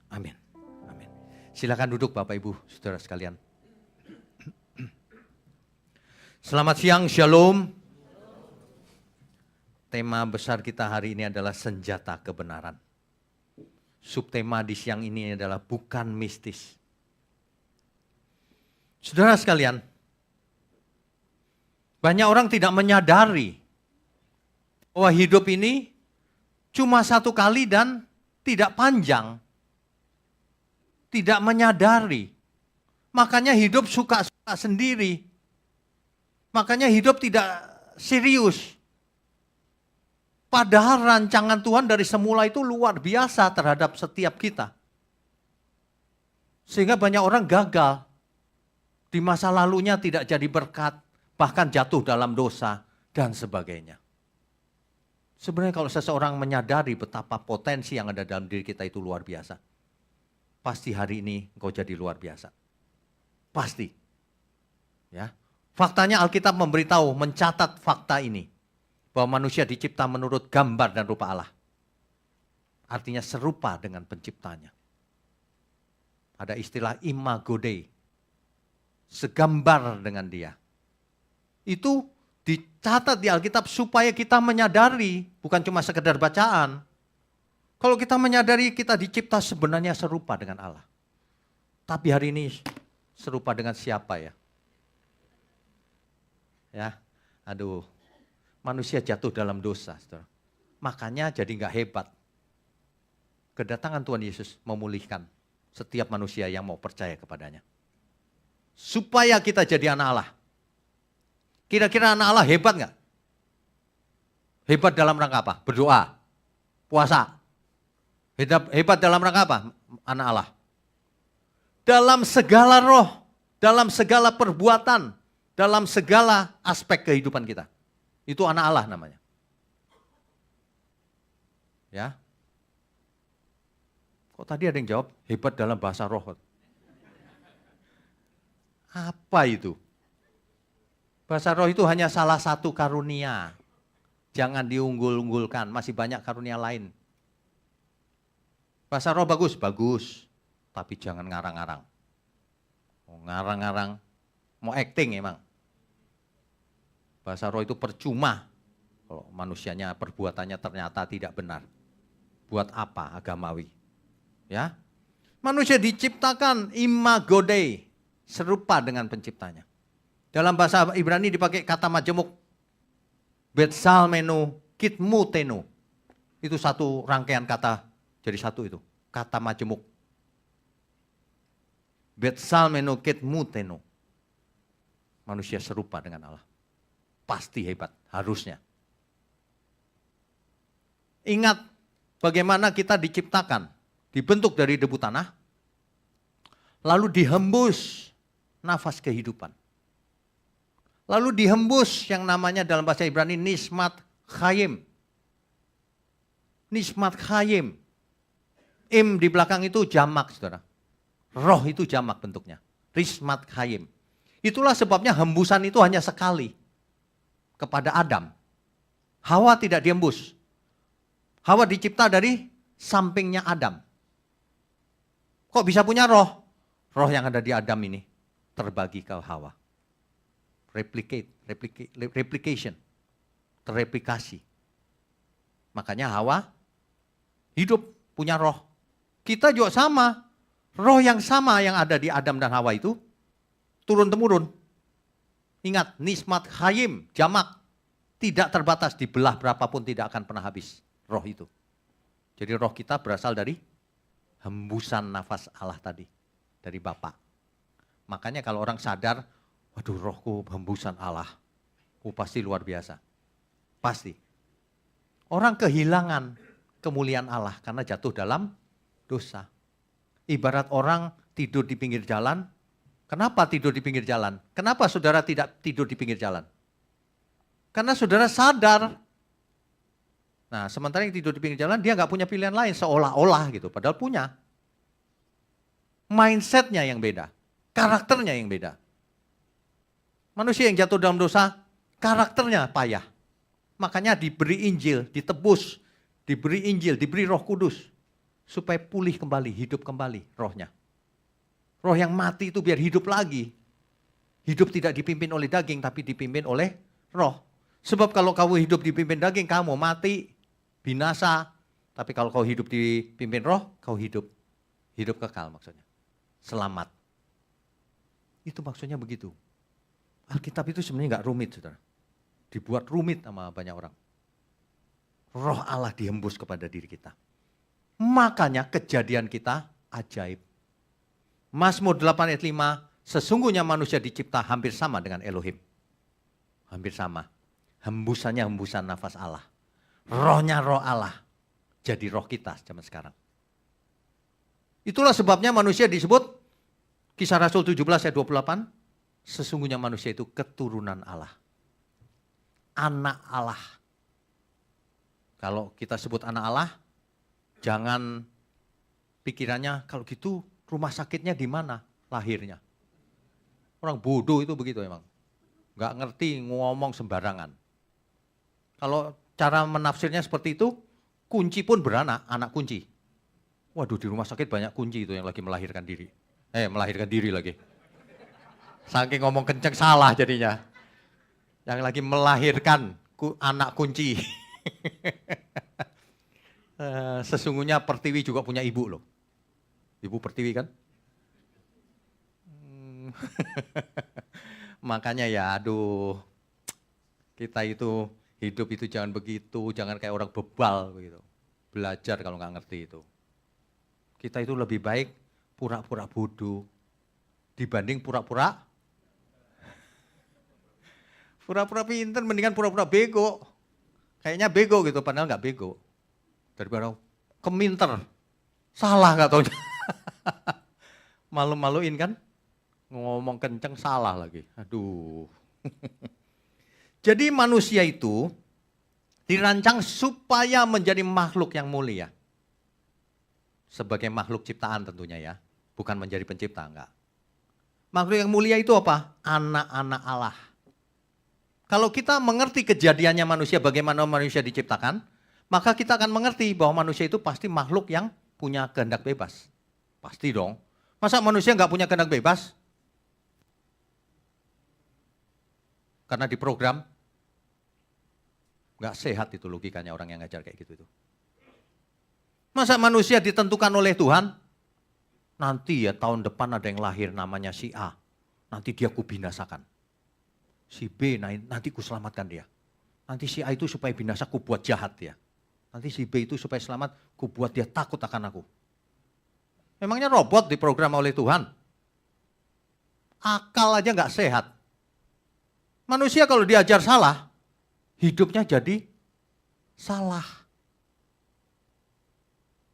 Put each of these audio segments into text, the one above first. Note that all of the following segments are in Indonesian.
Amin. Amin. Silakan duduk Bapak Ibu, Saudara sekalian. Selamat siang, Shalom. Tema besar kita hari ini adalah senjata kebenaran. Subtema di siang ini adalah bukan mistis. Saudara sekalian, banyak orang tidak menyadari bahwa hidup ini cuma satu kali dan tidak panjang. Tidak menyadari. Makanya hidup suka-suka sendiri. Makanya hidup tidak serius. Padahal rancangan Tuhan dari semula itu luar biasa terhadap setiap kita. Sehingga banyak orang gagal. Di masa lalunya tidak jadi berkat. Bahkan jatuh dalam dosa dan sebagainya. Sebenarnya kalau seseorang menyadari betapa potensi yang ada dalam diri kita itu luar biasa. Pasti hari ini engkau jadi luar biasa. Pasti. Ya. Faktanya Alkitab memberitahu, mencatat fakta ini. Bahwa manusia dicipta menurut gambar dan rupa Allah. Artinya serupa dengan penciptanya. Ada istilah imago Dei. Segambar dengan dia. Itu dicatat di Alkitab supaya kita menyadari, bukan cuma sekedar bacaan. Kalau kita menyadari kita dicipta sebenarnya serupa dengan Allah. Tapi hari ini serupa dengan siapa ya? Ya, aduh, manusia jatuh dalam dosa, saudara. Makanya jadi nggak hebat. Kedatangan Tuhan Yesus memulihkan setiap manusia yang mau percaya kepadanya. Supaya kita jadi anak Allah. Kira-kira anak Allah hebat nggak? Hebat dalam rangka apa? Berdoa, puasa. Hebat dalam rangka apa? Anak Allah. Dalam segala roh, dalam segala perbuatan, dalam segala aspek kehidupan kita. Itu anak Allah namanya. Ya. Kok tadi ada yang jawab hebat dalam bahasa roh? Apa itu? Bahasa roh itu hanya salah satu karunia. Jangan diunggul-unggulkan, masih banyak karunia lain. Bahasa roh bagus, bagus. Tapi jangan ngarang-ngarang. Mau ngarang-ngarang, mau acting emang. Bahasa roh itu percuma. Kalau manusianya, perbuatannya ternyata tidak benar. Buat apa agamawi? Ya, manusia diciptakan imago Dei, serupa dengan penciptanya. Dalam bahasa Ibrani dipakai kata majemuk. Betsalmenu kitmutenu. Itu satu rangkaian kata, jadi satu itu. Kata majemuk. Betsalmenu kitmutenu. Manusia serupa dengan Allah. Pasti hebat, harusnya. Ingat bagaimana kita diciptakan. Dibentuk dari debu tanah. Lalu dihembus nafas kehidupan. Lalu dihembus yang namanya dalam bahasa Ibrani nismat chayim. Nismat chayim. Im di belakang itu jamak, saudara. Roh itu jamak bentuknya. Nismat chayim. Itulah sebabnya hembusan itu hanya sekali. Kepada Adam. Hawa tidak dihembus. Hawa dicipta dari sampingnya Adam. Kok bisa punya roh? Roh yang ada di Adam ini terbagi ke Hawa. Replication, terreplikasi. Makanya Hawa hidup, punya roh. Kita juga sama, roh yang sama yang ada di Adam dan Hawa itu turun-temurun. Ingat, nismat chayim, jamak, tidak terbatas, dibelah berapapun tidak akan pernah habis roh itu. Jadi roh kita berasal dari hembusan nafas Allah tadi, dari Bapa. Makanya kalau orang sadar, waduh rohku hembusan Allah. Pasti luar biasa. Pasti. Orang kehilangan kemuliaan Allah karena jatuh dalam dosa. Ibarat orang tidur di pinggir jalan. Kenapa tidur di pinggir jalan? Kenapa saudara tidak tidur di pinggir jalan? Karena saudara sadar. Nah sementara yang tidur di pinggir jalan dia nggak punya pilihan lain. Seolah-olah gitu. Padahal punya. Mindsetnya yang beda. Karakternya yang beda. Manusia yang jatuh dalam dosa, karakternya payah. Makanya diberi Injil, ditebus, diberi Injil, diberi Roh Kudus. supaya pulih kembali, hidup kembali rohnya. Roh yang mati itu biar hidup lagi. Hidup tidak dipimpin oleh daging, tapi dipimpin oleh roh. Sebab kalau kamu hidup dipimpin daging, kamu mati, binasa. Tapi kalau kau hidup dipimpin roh, kau hidup. Hidup kekal maksudnya. Selamat. Itu maksudnya begitu. Alkitab itu sebenarnya nggak rumit, saudara. Dibuat rumit sama banyak orang. Roh Allah dihembus kepada diri kita. Makanya kejadian kita ajaib. Mazmur 8 ayat 5, sesungguhnya manusia dicipta hampir sama dengan Elohim. Hampir sama. Hembusannya hembusan nafas Allah. Rohnya roh Allah. Jadi roh kita zaman sekarang. Itulah sebabnya manusia disebut, Kisah Rasul 17 ayat 28, sesungguhnya manusia itu keturunan Allah. Anak Allah. Kalau kita sebut anak Allah, jangan pikirannya kalau gitu rumah sakitnya di mana lahirnya. Orang bodoh itu begitu emang. Nggak ngerti ngomong sembarangan. Kalau cara menafsirnya seperti itu, kunci pun beranak, anak kunci. Waduh, di rumah sakit banyak kunci itu yang lagi melahirkan diri. Melahirkan diri lagi. Saking ngomong kenceng salah jadinya. Yang lagi melahirkan anak kunci. Sesungguhnya Pertiwi juga punya ibu loh. Ibu Pertiwi kan? Makanya ya aduh. Kita itu hidup itu jangan begitu. Jangan kayak orang bebal begitu. Belajar kalau nggak ngerti itu. Kita itu lebih baik pura-pura bodoh dibanding pura-pura pinter, mendingan pura-pura bego. Kayaknya bego gitu, padahal nggak bego. Daripada keminter, salah nggak tahu. Malu-maluin kan? Ngomong kenceng salah lagi. Aduh. Jadi manusia itu dirancang supaya menjadi makhluk yang mulia. Sebagai makhluk ciptaan tentunya ya. Bukan menjadi pencipta, enggak. Makhluk yang mulia itu apa? Anak-anak Allah. Kalau kita mengerti kejadiannya manusia, bagaimana manusia diciptakan, maka kita akan mengerti bahwa manusia itu pasti makhluk yang punya kehendak bebas. Pasti dong. Masa manusia nggak punya kehendak bebas? Karena diprogram, nggak sehat itu logikanya orang yang ngajar kayak gitu itu. Masa manusia ditentukan oleh Tuhan? Nanti ya tahun depan ada yang lahir namanya si A. Nanti dia kubinasakan. Si B nanti ku selamatkan dia. Nanti si A itu supaya binasa ku buat jahat dia. Nanti si B itu supaya selamat ku buat dia takut akan aku. Memangnya robot diprogram oleh Tuhan? Akal aja nggak sehat. Manusia kalau diajar salah, hidupnya jadi salah.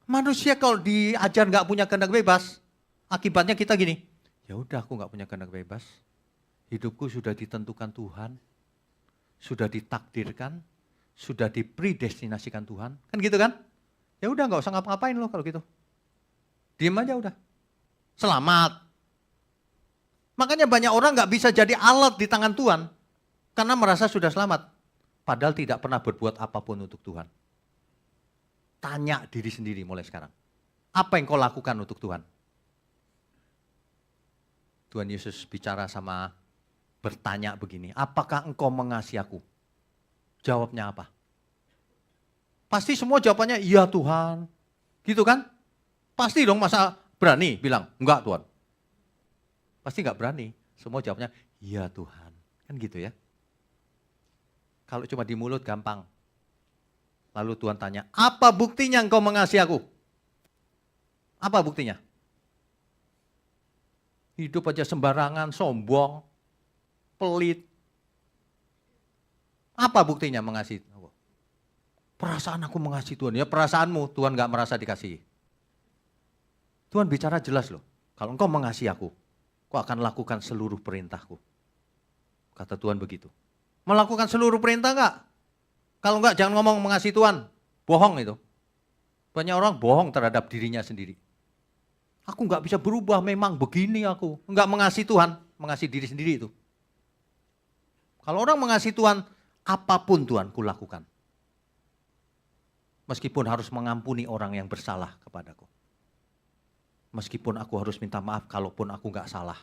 Manusia kalau diajar nggak punya kehendak bebas, akibatnya kita gini, ya udah aku nggak punya kehendak bebas. Hidupku sudah ditentukan Tuhan, sudah ditakdirkan, sudah dipredestinasikan Tuhan, kan gitu kan? Ya udah nggak usah ngapa-ngapain loh kalau gitu, diem aja udah, selamat. Makanya banyak orang nggak bisa jadi alat di tangan Tuhan karena merasa sudah selamat, padahal tidak pernah berbuat apapun untuk Tuhan. Tanya diri sendiri mulai sekarang, apa yang kau lakukan untuk Tuhan? Tuhan Yesus bicara sama bertanya begini, apakah engkau mengasihi aku? Jawabnya apa? Pasti semua jawabannya, iya Tuhan. Gitu kan? Pasti dong, masa berani bilang, enggak Tuhan. Pasti enggak berani. Semua jawabnya, iya Tuhan. Kan gitu ya. Kalau cuma di mulut gampang. Lalu Tuhan tanya, apa buktinya engkau mengasihi aku? Apa buktinya? Hidup aja sembarangan, sombong, pelit. Apa buktinya mengasihi aku? Perasaan aku mengasihi Tuhan. Ya perasaanmu, Tuhan gak merasa dikasihi. Tuhan bicara jelas loh. Kalau engkau mengasihi aku, kau akan lakukan seluruh perintahku. Kata Tuhan begitu. Melakukan seluruh perintah enggak? Kalau enggak jangan ngomong mengasihi Tuhan. Bohong itu. Banyak orang bohong terhadap dirinya sendiri. Aku enggak bisa berubah, memang begini aku. Enggak mengasihi Tuhan, mengasihi diri sendiri itu. Kalau orang mengasihi Tuhan, apapun Tuhan ku lakukan. Meskipun harus mengampuni orang yang bersalah kepadaku. Meskipun aku harus minta maaf kalaupun aku nggak salah.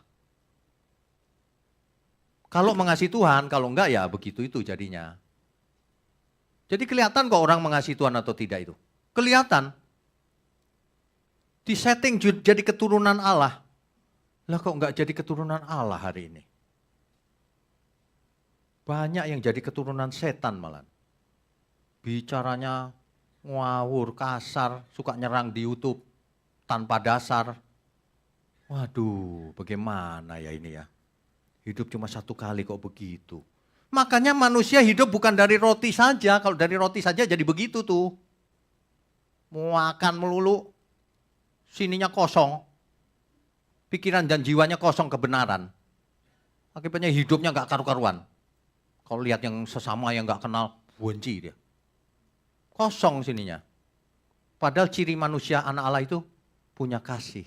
Kalau mengasihi Tuhan, kalau enggak ya begitu itu jadinya. Jadi kelihatan kok orang mengasihi Tuhan atau tidak itu. Kelihatan. Di setting jadi keturunan Allah. Lah kok enggak jadi keturunan Allah hari ini? Banyak yang jadi keturunan setan malah. Bicaranya ngawur, kasar, suka nyerang di YouTube tanpa dasar. Waduh, bagaimana ya ini ya? Hidup cuma satu kali kok begitu. Makanya manusia hidup bukan dari roti saja. Kalau dari roti saja jadi begitu tuh. Mau makan melulu, sininya kosong. Pikiran dan jiwanya kosong kebenaran. Akibatnya hidupnya gak karu-karuan. Kalau lihat yang sesama yang gak kenal, benci dia. Kosong sininya. Padahal ciri manusia anak Allah itu punya kasih.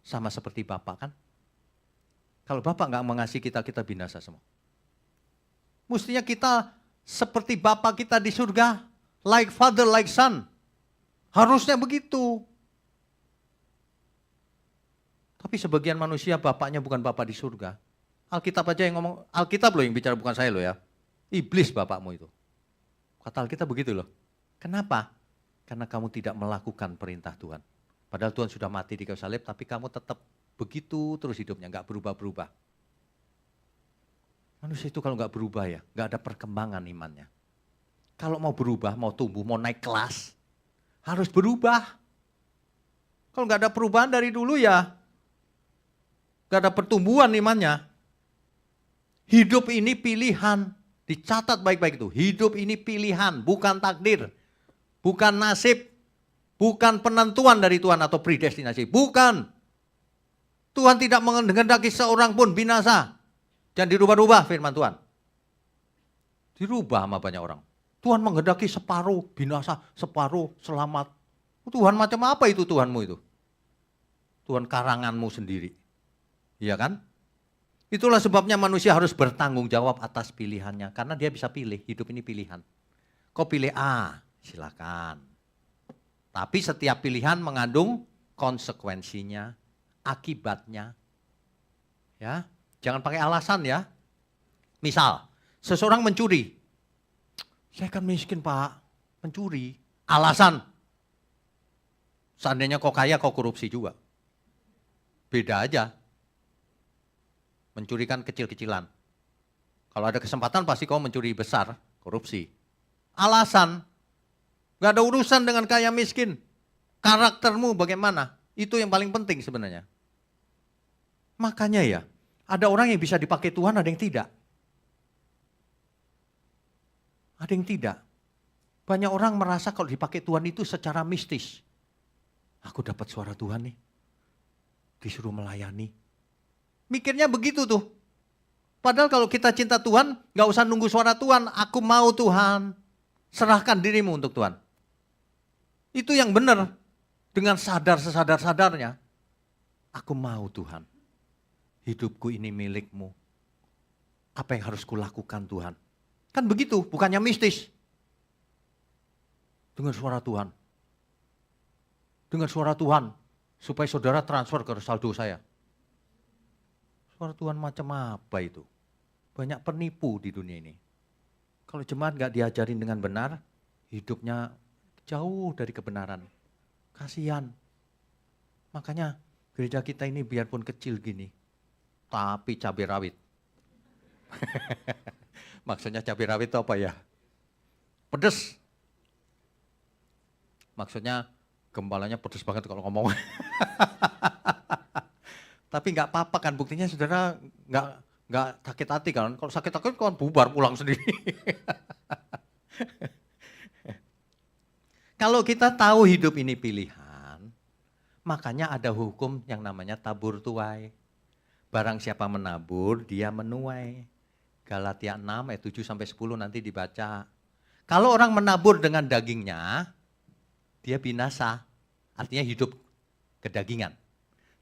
Sama seperti Bapak kan. Kalau Bapak nggak mengasihi kita, kita binasa semua. Mestinya kita seperti Bapak kita di surga. Like father, like son. Harusnya begitu. Tapi sebagian manusia Bapaknya bukan Bapak di surga. Alkitab aja yang ngomong, Alkitab loh yang bicara, bukan saya loh ya. Iblis Bapakmu itu. Kata Alkitab begitu loh. Kenapa? Karena kamu tidak melakukan perintah Tuhan. Padahal Tuhan sudah mati di kayu salib, tapi kamu tetap begitu terus hidupnya, nggak berubah-berubah. Manusia itu kalau nggak berubah ya, nggak ada perkembangan imannya. Kalau mau berubah, mau tumbuh, mau naik kelas, harus berubah. Kalau nggak ada perubahan dari dulu ya, nggak ada pertumbuhan imannya. Hidup ini pilihan, dicatat baik-baik itu. Hidup ini pilihan, bukan takdir, bukan nasib, bukan penentuan dari Tuhan atau predestinasi, bukan. Tuhan tidak menghendaki seorang pun binasa. Jangan dirubah-rubah firman Tuhan. Dirubah sama banyak orang. Tuhan menghendaki separuh binasa, separuh selamat. Tuhan macam apa itu Tuhanmu itu? Tuhan karanganmu sendiri. Iya kan? Itulah sebabnya manusia harus bertanggung jawab atas pilihannya. Karena dia bisa pilih, hidup ini pilihan. Kau pilih A, silakan. Tapi setiap pilihan mengandung konsekuensinya, akibatnya. Ya, jangan pakai alasan ya. Misal, seseorang mencuri. Saya kan miskin Pak, mencuri. Alasan. Seandainya kau kaya, kau korupsi juga. Beda aja. Mencuri kan kecil-kecilan. Kalau ada kesempatan pasti kau mencuri besar, korupsi. Alasan. Gak ada urusan dengan kaya miskin. Karaktermu bagaimana? Itu yang paling penting sebenarnya. Makanya ya, ada orang yang bisa dipakai Tuhan, ada yang tidak. Ada yang tidak. Banyak orang merasa kalau dipakai Tuhan itu secara mistis. Aku dapat suara Tuhan nih. Disuruh melayani. Mikirnya begitu tuh. Padahal kalau kita cinta Tuhan, gak usah nunggu suara Tuhan. Aku mau Tuhan. Serahkan dirimu untuk Tuhan. Itu yang benar. Dengan sadar sesadar-sadarnya. Aku mau Tuhan. Hidupku ini milikmu. Apa yang harus kulakukan Tuhan? Kan begitu, bukannya mistis. Dengan suara Tuhan. Dengan suara Tuhan. Supaya saudara transfer ke saldo saya. Suara Tuhan macam apa itu? Banyak penipu di dunia ini. Kalau jemaat gak diajarin dengan benar, hidupnya jauh dari kebenaran. Kasihan. Makanya gereja kita ini biarpun kecil gini, tapi cabai rawit. Maksudnya cabai rawit itu apa ya? Pedes. Maksudnya gembalanya pedes banget kalau ngomong. Tapi nggak apa-apa kan, buktinya saudara nggak sakit hati kan. Kalau sakit hati kan bubar pulang sendiri. Kalau kita tahu hidup ini pilihan, makanya ada hukum yang namanya tabur tuai. Barang siapa menabur, dia menuai. Galatia 6 ayat 7 sampai 10 nanti dibaca. Kalau orang menabur dengan dagingnya, dia binasa. Artinya hidup kedagingan.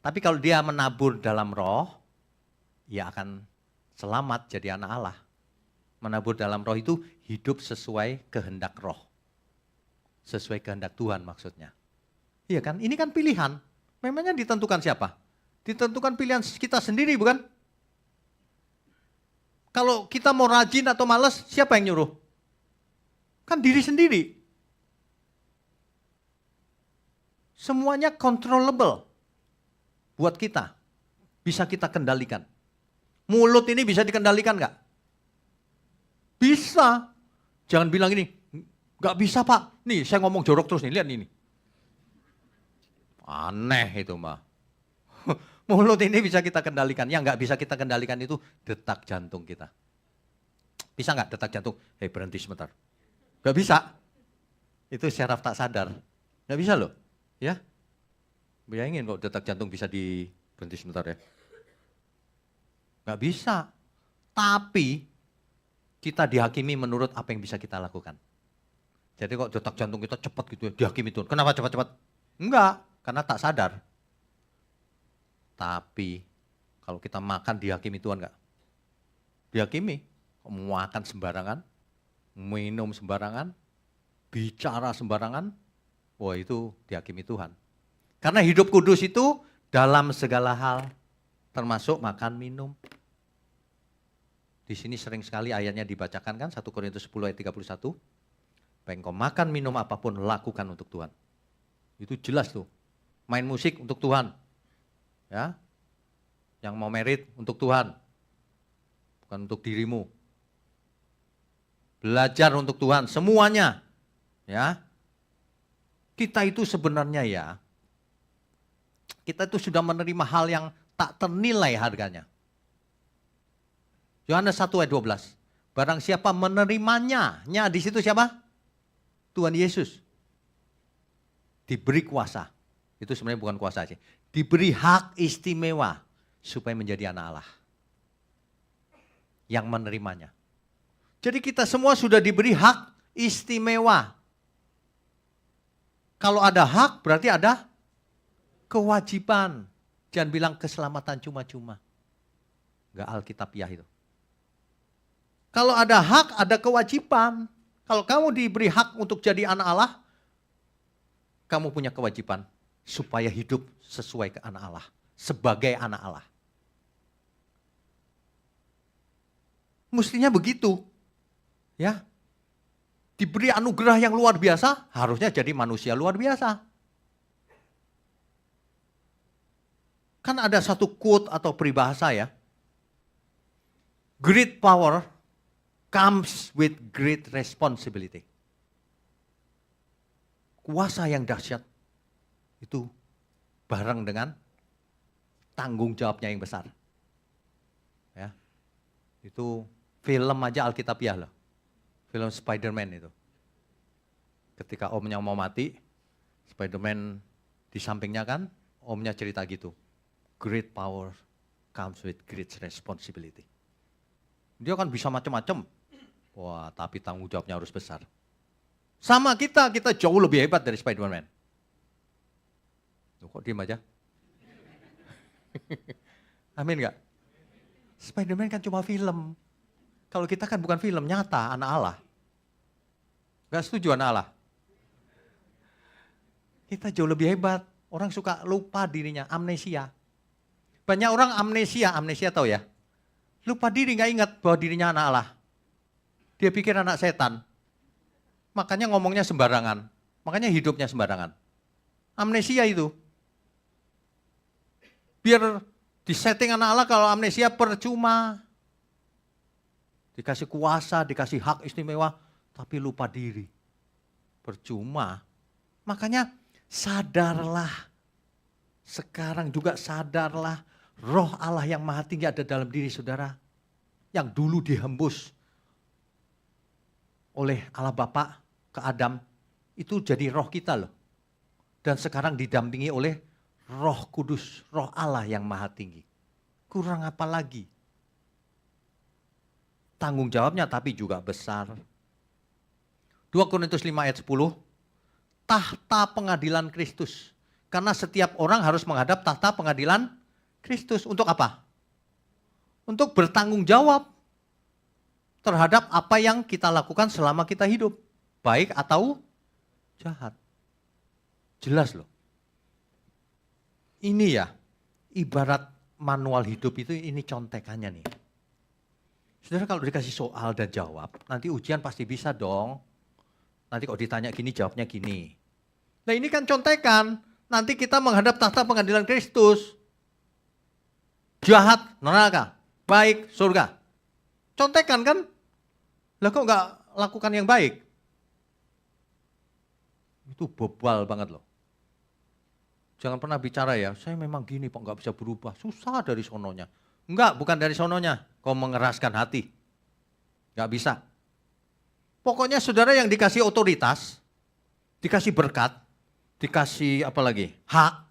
Tapi kalau dia menabur dalam roh, ia akan selamat jadi anak Allah. Menabur dalam roh itu hidup sesuai kehendak roh. sesuai kehendak Tuhan maksudnya. Iya kan? Ini kan pilihan. Memangnya ditentukan siapa? Ditentukan pilihan kita sendiri bukan? Kalau kita mau rajin atau malas, siapa yang nyuruh? Kan diri sendiri. Semuanya controllable buat kita. Bisa kita kendalikan. Mulut ini bisa dikendalikan nggak? Bisa. Jangan bilang ini, nggak bisa Pak. Nih saya ngomong jorok terus nih, lihat ini. Aneh itu Mbak. Mulut ini bisa kita kendalikan. Yang nggak bisa kita kendalikan itu detak jantung kita. Bisa nggak detak jantung? Hei berhenti sebentar. Nggak bisa. Itu syaraf tak sadar. Nggak bisa loh. Ya. Bayangin kok detak jantung bisa berhenti sebentar ya. Nggak bisa. Tapi kita dihakimi menurut apa yang bisa kita lakukan. Jadi kok detak jantung kita cepat gitu ya, dihakimi Tuhan. Kenapa cepat-cepat? Enggak, karena tak sadar. Tapi kalau kita makan dihakimi Tuhan enggak? Dihakimi. Mau makan sembarangan, minum sembarangan, bicara sembarangan, wah itu dihakimi Tuhan. Karena hidup kudus itu dalam segala hal, termasuk makan, minum. Di sini sering sekali ayatnya dibacakan kan, 1 Korintus 10 ayat 31. Baik engkau makan, minum apapun, lakukan untuk Tuhan. Itu jelas tuh. Main musik untuk Tuhan. Ya. Yang mau merit untuk Tuhan. Bukan untuk dirimu. Belajar untuk Tuhan, semuanya. Ya. Kita itu sebenarnya ya, kita itu sudah menerima hal yang tak ternilai harganya. Yohanes 1 ayat 12. Barang siapa menerimanya, di situ siapa? Tuhan Yesus. Diberi kuasa. Itu sebenarnya bukan kuasa sih. Diberi hak istimewa supaya menjadi anak Allah. Yang menerimanya. Jadi kita semua sudah diberi hak istimewa. Kalau ada hak berarti ada kewajiban. Jangan bilang keselamatan cuma-cuma. Enggak alkitabiah itu. Kalau ada hak, ada kewajiban. Kalau kamu diberi hak untuk jadi anak Allah, kamu punya kewajiban supaya hidup sesuai ke anak Allah. Sebagai anak Allah. Mestinya begitu. Ya. Diberi anugerah yang luar biasa, harusnya jadi manusia luar biasa. Kan ada satu quote atau peribahasa ya. Great power comes with great responsibility. Kuasa yang dahsyat itu bareng dengan tanggung jawabnya yang besar. Ya. Itu film aja alkitabiah loh. Film Spider-Man itu. Ketika omnya mau mati, Spider-Man di sampingnya kan, omnya cerita gitu. Great power comes with great responsibility. Dia kan bisa macam-macam. Wah, tapi tanggung jawabnya harus besar. Sama kita jauh lebih hebat dari Spider-Man. Kok diem aja? Amin gak? Spider-Man kan cuma film. Kalau kita kan bukan film, nyata, anak Allah. Gak setuju anak Allah? Kita jauh lebih hebat. Orang suka lupa dirinya, amnesia. Banyak orang amnesia tahu ya? Lupa diri, gak ingat bahwa dirinya anak Allah. Dia pikir anak setan. Makanya ngomongnya sembarangan. Makanya hidupnya sembarangan. Amnesia itu. Biar disetting anak Allah kalau amnesia percuma. Dikasih kuasa, dikasih hak istimewa, tapi lupa diri. Percuma. Makanya sadarlah. Sekarang juga sadarlah. Roh Allah yang maha tinggi ada dalam diri saudara. Yang dulu dihembus oleh Allah Bapa ke Adam. Itu jadi roh kita loh. Dan sekarang didampingi oleh Roh Kudus. Roh Allah yang maha tinggi. Kurang apa lagi? Tanggung jawabnya tapi juga besar. 2 Korintus 5 ayat 10. Tahta pengadilan Kristus. Karena setiap orang harus menghadap tahta pengadilan Kristus. Untuk apa? Untuk bertanggung jawab terhadap apa yang kita lakukan selama kita hidup. Baik atau jahat. Jelas loh. Ini ya, ibarat manual hidup itu ini contekannya nih. Saudara kalau dikasih soal dan jawab, nanti ujian pasti bisa dong. Nanti kalau ditanya gini, jawabnya gini. Nah ini kan contekan, nanti kita menghadap tahta pengadilan Kristus. Jahat, neraka, baik, surga. Contekan kan? Lah kok nggak lakukan yang baik? Itu bebal banget loh. Jangan pernah bicara ya, saya memang gini kok nggak bisa berubah, susah dari sononya. Enggak, bukan dari sononya, kau mengeraskan hati. Nggak bisa. Pokoknya saudara yang dikasih otoritas, dikasih berkat, dikasih apa lagi, hak,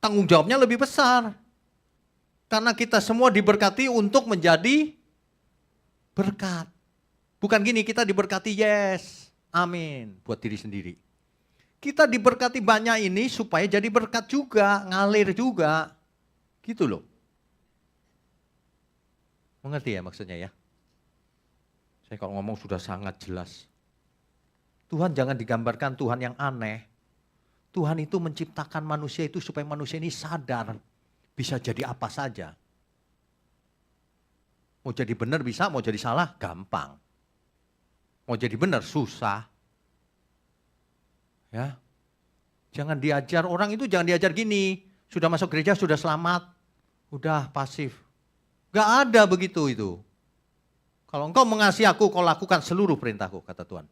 tanggung jawabnya lebih besar. Karena kita semua diberkati untuk menjadi berkat. Bukan gini, kita diberkati yes, amin, buat diri sendiri. Kita diberkati banyak ini supaya jadi berkat juga, ngalir juga. Gitu loh. Mengerti ya maksudnya ya? Saya kalau ngomong sudah sangat jelas. Tuhan jangan digambarkan Tuhan yang aneh. Tuhan itu menciptakan manusia itu supaya manusia ini sadar. Bisa jadi apa saja. Mau jadi benar bisa, mau jadi salah gampang. Mau jadi benar susah. Ya, jangan diajar orang itu, jangan diajar gini. Sudah masuk gereja sudah selamat, udah pasif. Gak ada begitu itu. Kalau engkau mengasihi aku, kau lakukan seluruh perintahku, kata Tuhan.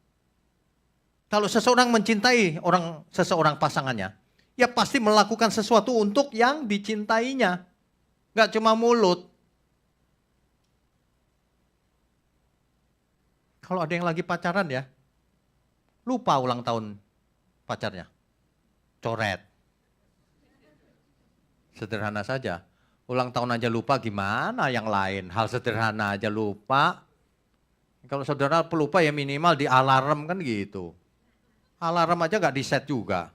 Kalau seseorang mencintai seseorang pasangannya, ya pasti melakukan sesuatu untuk yang dicintainya. Gak cuma mulut. Kalau ada yang lagi pacaran ya, lupa ulang tahun pacarnya, coret. Sederhana saja. Ulang tahun aja lupa gimana yang lain. Hal sederhana aja lupa. Kalau saudara pelupa ya minimal di alarm kan gitu. Alarm aja gak di set juga.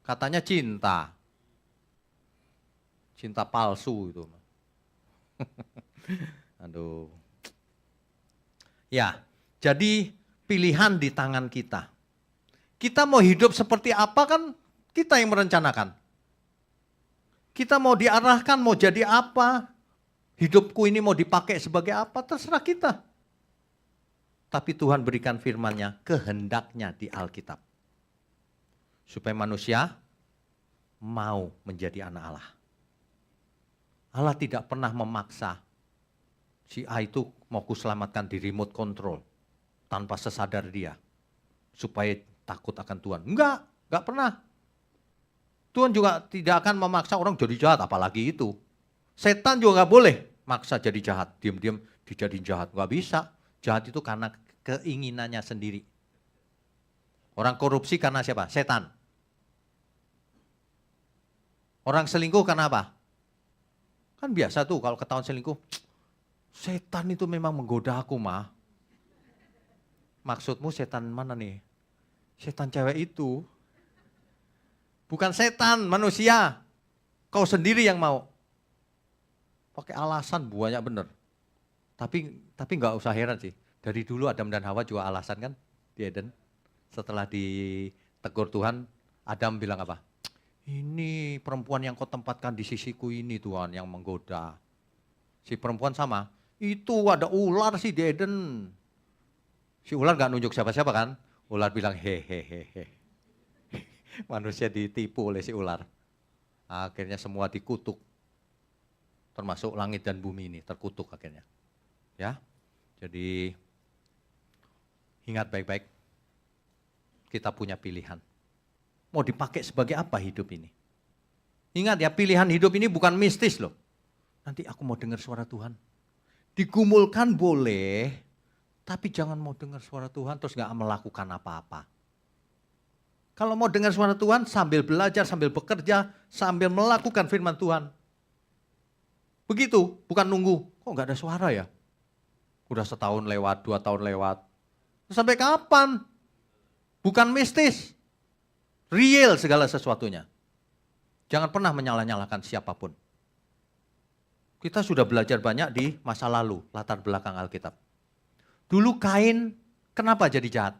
Katanya cinta. Cinta palsu itu. Aduh. Ya, jadi pilihan di tangan kita. Kita mau hidup seperti apa kan kita yang merencanakan. Kita mau diarahkan, mau jadi apa. Hidupku ini mau dipakai sebagai apa, terserah kita. Tapi Tuhan berikan firman-Nya, kehendaknya di Alkitab. Supaya manusia mau menjadi anak Allah. Allah tidak pernah memaksa si A itu mau kuselamatkan di remote control. Tanpa sesadar dia. Supaya takut akan Tuhan. Enggak pernah. Tuhan juga tidak akan memaksa orang jadi jahat, apalagi itu. Setan juga enggak boleh maksa jadi jahat. Diam-diam dijadiin jahat, enggak bisa. Jahat itu karena keinginannya sendiri. Orang korupsi karena siapa? Setan. Orang selingkuh karena apa? Kan biasa tuh kalau ketahuan selingkuh. Setan itu memang menggoda aku, mah. Maksudmu setan mana nih? Setan cewek itu. Bukan setan, manusia. Kau sendiri yang mau. Pakai alasan banyak bener. Tapi nggak usah heran sih. Dari dulu Adam dan Hawa juga alasan kan di Eden. Setelah ditegur Tuhan, Adam bilang apa? Ini perempuan yang kau tempatkan di sisiku ini Tuhan yang menggoda. Si perempuan sama. Itu ada ular sih di Eden. Si ular nggak nunjuk siapa-siapa kan? Ular bilang hehehe. Manusia ditipu oleh si ular. Akhirnya semua dikutuk. Termasuk langit dan bumi ini terkutuk akhirnya. Ya. Jadi ingat baik-baik. Kita punya pilihan. Mau dipakai sebagai apa hidup ini? Ingat ya, pilihan hidup ini bukan mistis loh. Nanti aku mau dengar suara Tuhan. Digumulkan boleh, tapi jangan mau dengar suara Tuhan terus gak melakukan apa-apa. Kalau mau dengar suara Tuhan sambil belajar, sambil bekerja, sambil melakukan firman Tuhan. Begitu, bukan nunggu. Kok gak ada suara ya? Udah setahun lewat, 2 tahun lewat. Sampai kapan? Bukan mistis. Real segala sesuatunya. Jangan pernah menyalah-nyalahkan siapapun. Kita sudah belajar banyak di masa lalu, latar belakang Alkitab. Dulu Kain, kenapa jadi jahat?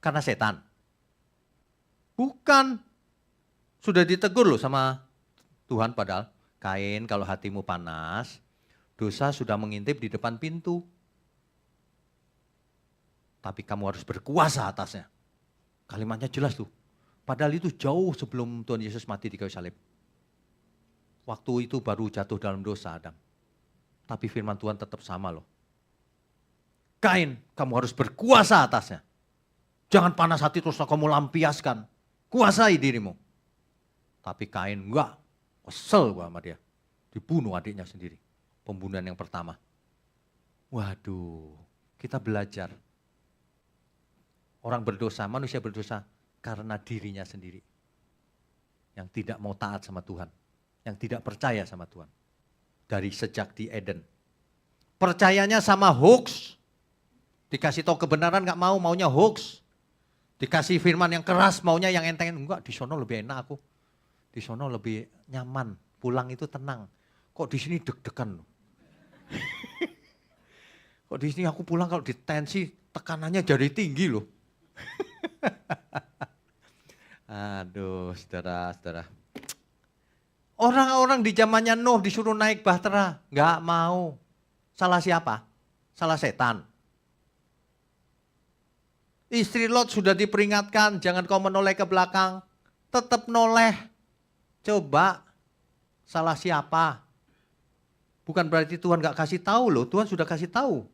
Karena setan? Bukan. Sudah ditegur loh sama Tuhan padahal. Kain, kalau hatimu panas, dosa sudah mengintip di depan pintu. Tapi kamu harus berkuasa atasnya. Kalimatnya jelas tuh. Padahal itu jauh sebelum Tuhan Yesus mati di kayu salib. Waktu itu baru jatuh dalam dosa Adam. Tapi firman Tuhan tetap sama loh. Kain, kamu harus berkuasa atasnya. Jangan panas hati terus kamu lampiaskan. Kuasai dirimu. Tapi Kain enggak. Kesel gua sama dia. Dibunuh adiknya sendiri. Pembunuhan yang pertama. Waduh, kita belajar. Orang berdosa, manusia berdosa karena dirinya sendiri. Yang tidak mau taat sama Tuhan. Yang tidak percaya sama Tuhan. Dari sejak di Eden. Percayanya sama hoax. Dikasih tahu kebenaran gak mau, maunya hoax. Dikasih firman yang keras, maunya yang enteng. Enggak, di sono lebih enak aku. Di sono lebih nyaman, pulang itu tenang. Kok di sini deg-degan loh. Kok di sini aku pulang kalau ditensi tekanannya jadi tinggi loh. Aduh, saudara-saudara. Orang-orang di zamannya Nuh disuruh naik bahtera, nggak mau. Salah siapa? Salah setan. Istri Lot sudah diperingatkan, jangan kau menoleh ke belakang. Tetap noleh. Coba, salah siapa? Bukan berarti Tuhan gak kasih tahu loh, Tuhan sudah kasih tahu.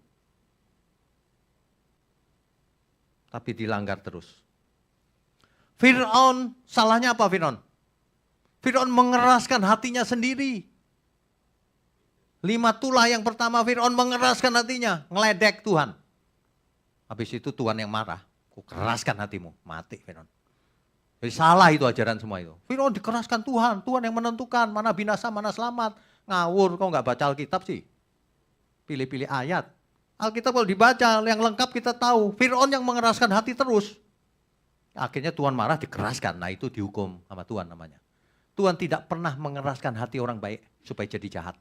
Tapi dilanggar terus. Fir'aun, salahnya apa Fir'aun? Fir'aun mengeraskan hatinya sendiri. 5 tulah yang pertama Fir'aun mengeraskan hatinya, ngeledek Tuhan. Habis itu Tuhan yang marah, ku keraskan hatimu, mati Fir'aun. Jadi salah itu ajaran semua itu. Fir'aun dikeraskan Tuhan, Tuhan yang menentukan mana binasa, mana selamat. Ngawur, kau nggak baca Alkitab sih. Pilih-pilih ayat. Alkitab kalau dibaca, yang lengkap kita tahu. Fir'aun yang mengeraskan hati terus. Akhirnya Tuhan marah, dikeraskan. Nah itu dihukum sama Tuhan namanya. Tuhan tidak pernah mengeraskan hati orang baik supaya jadi jahat.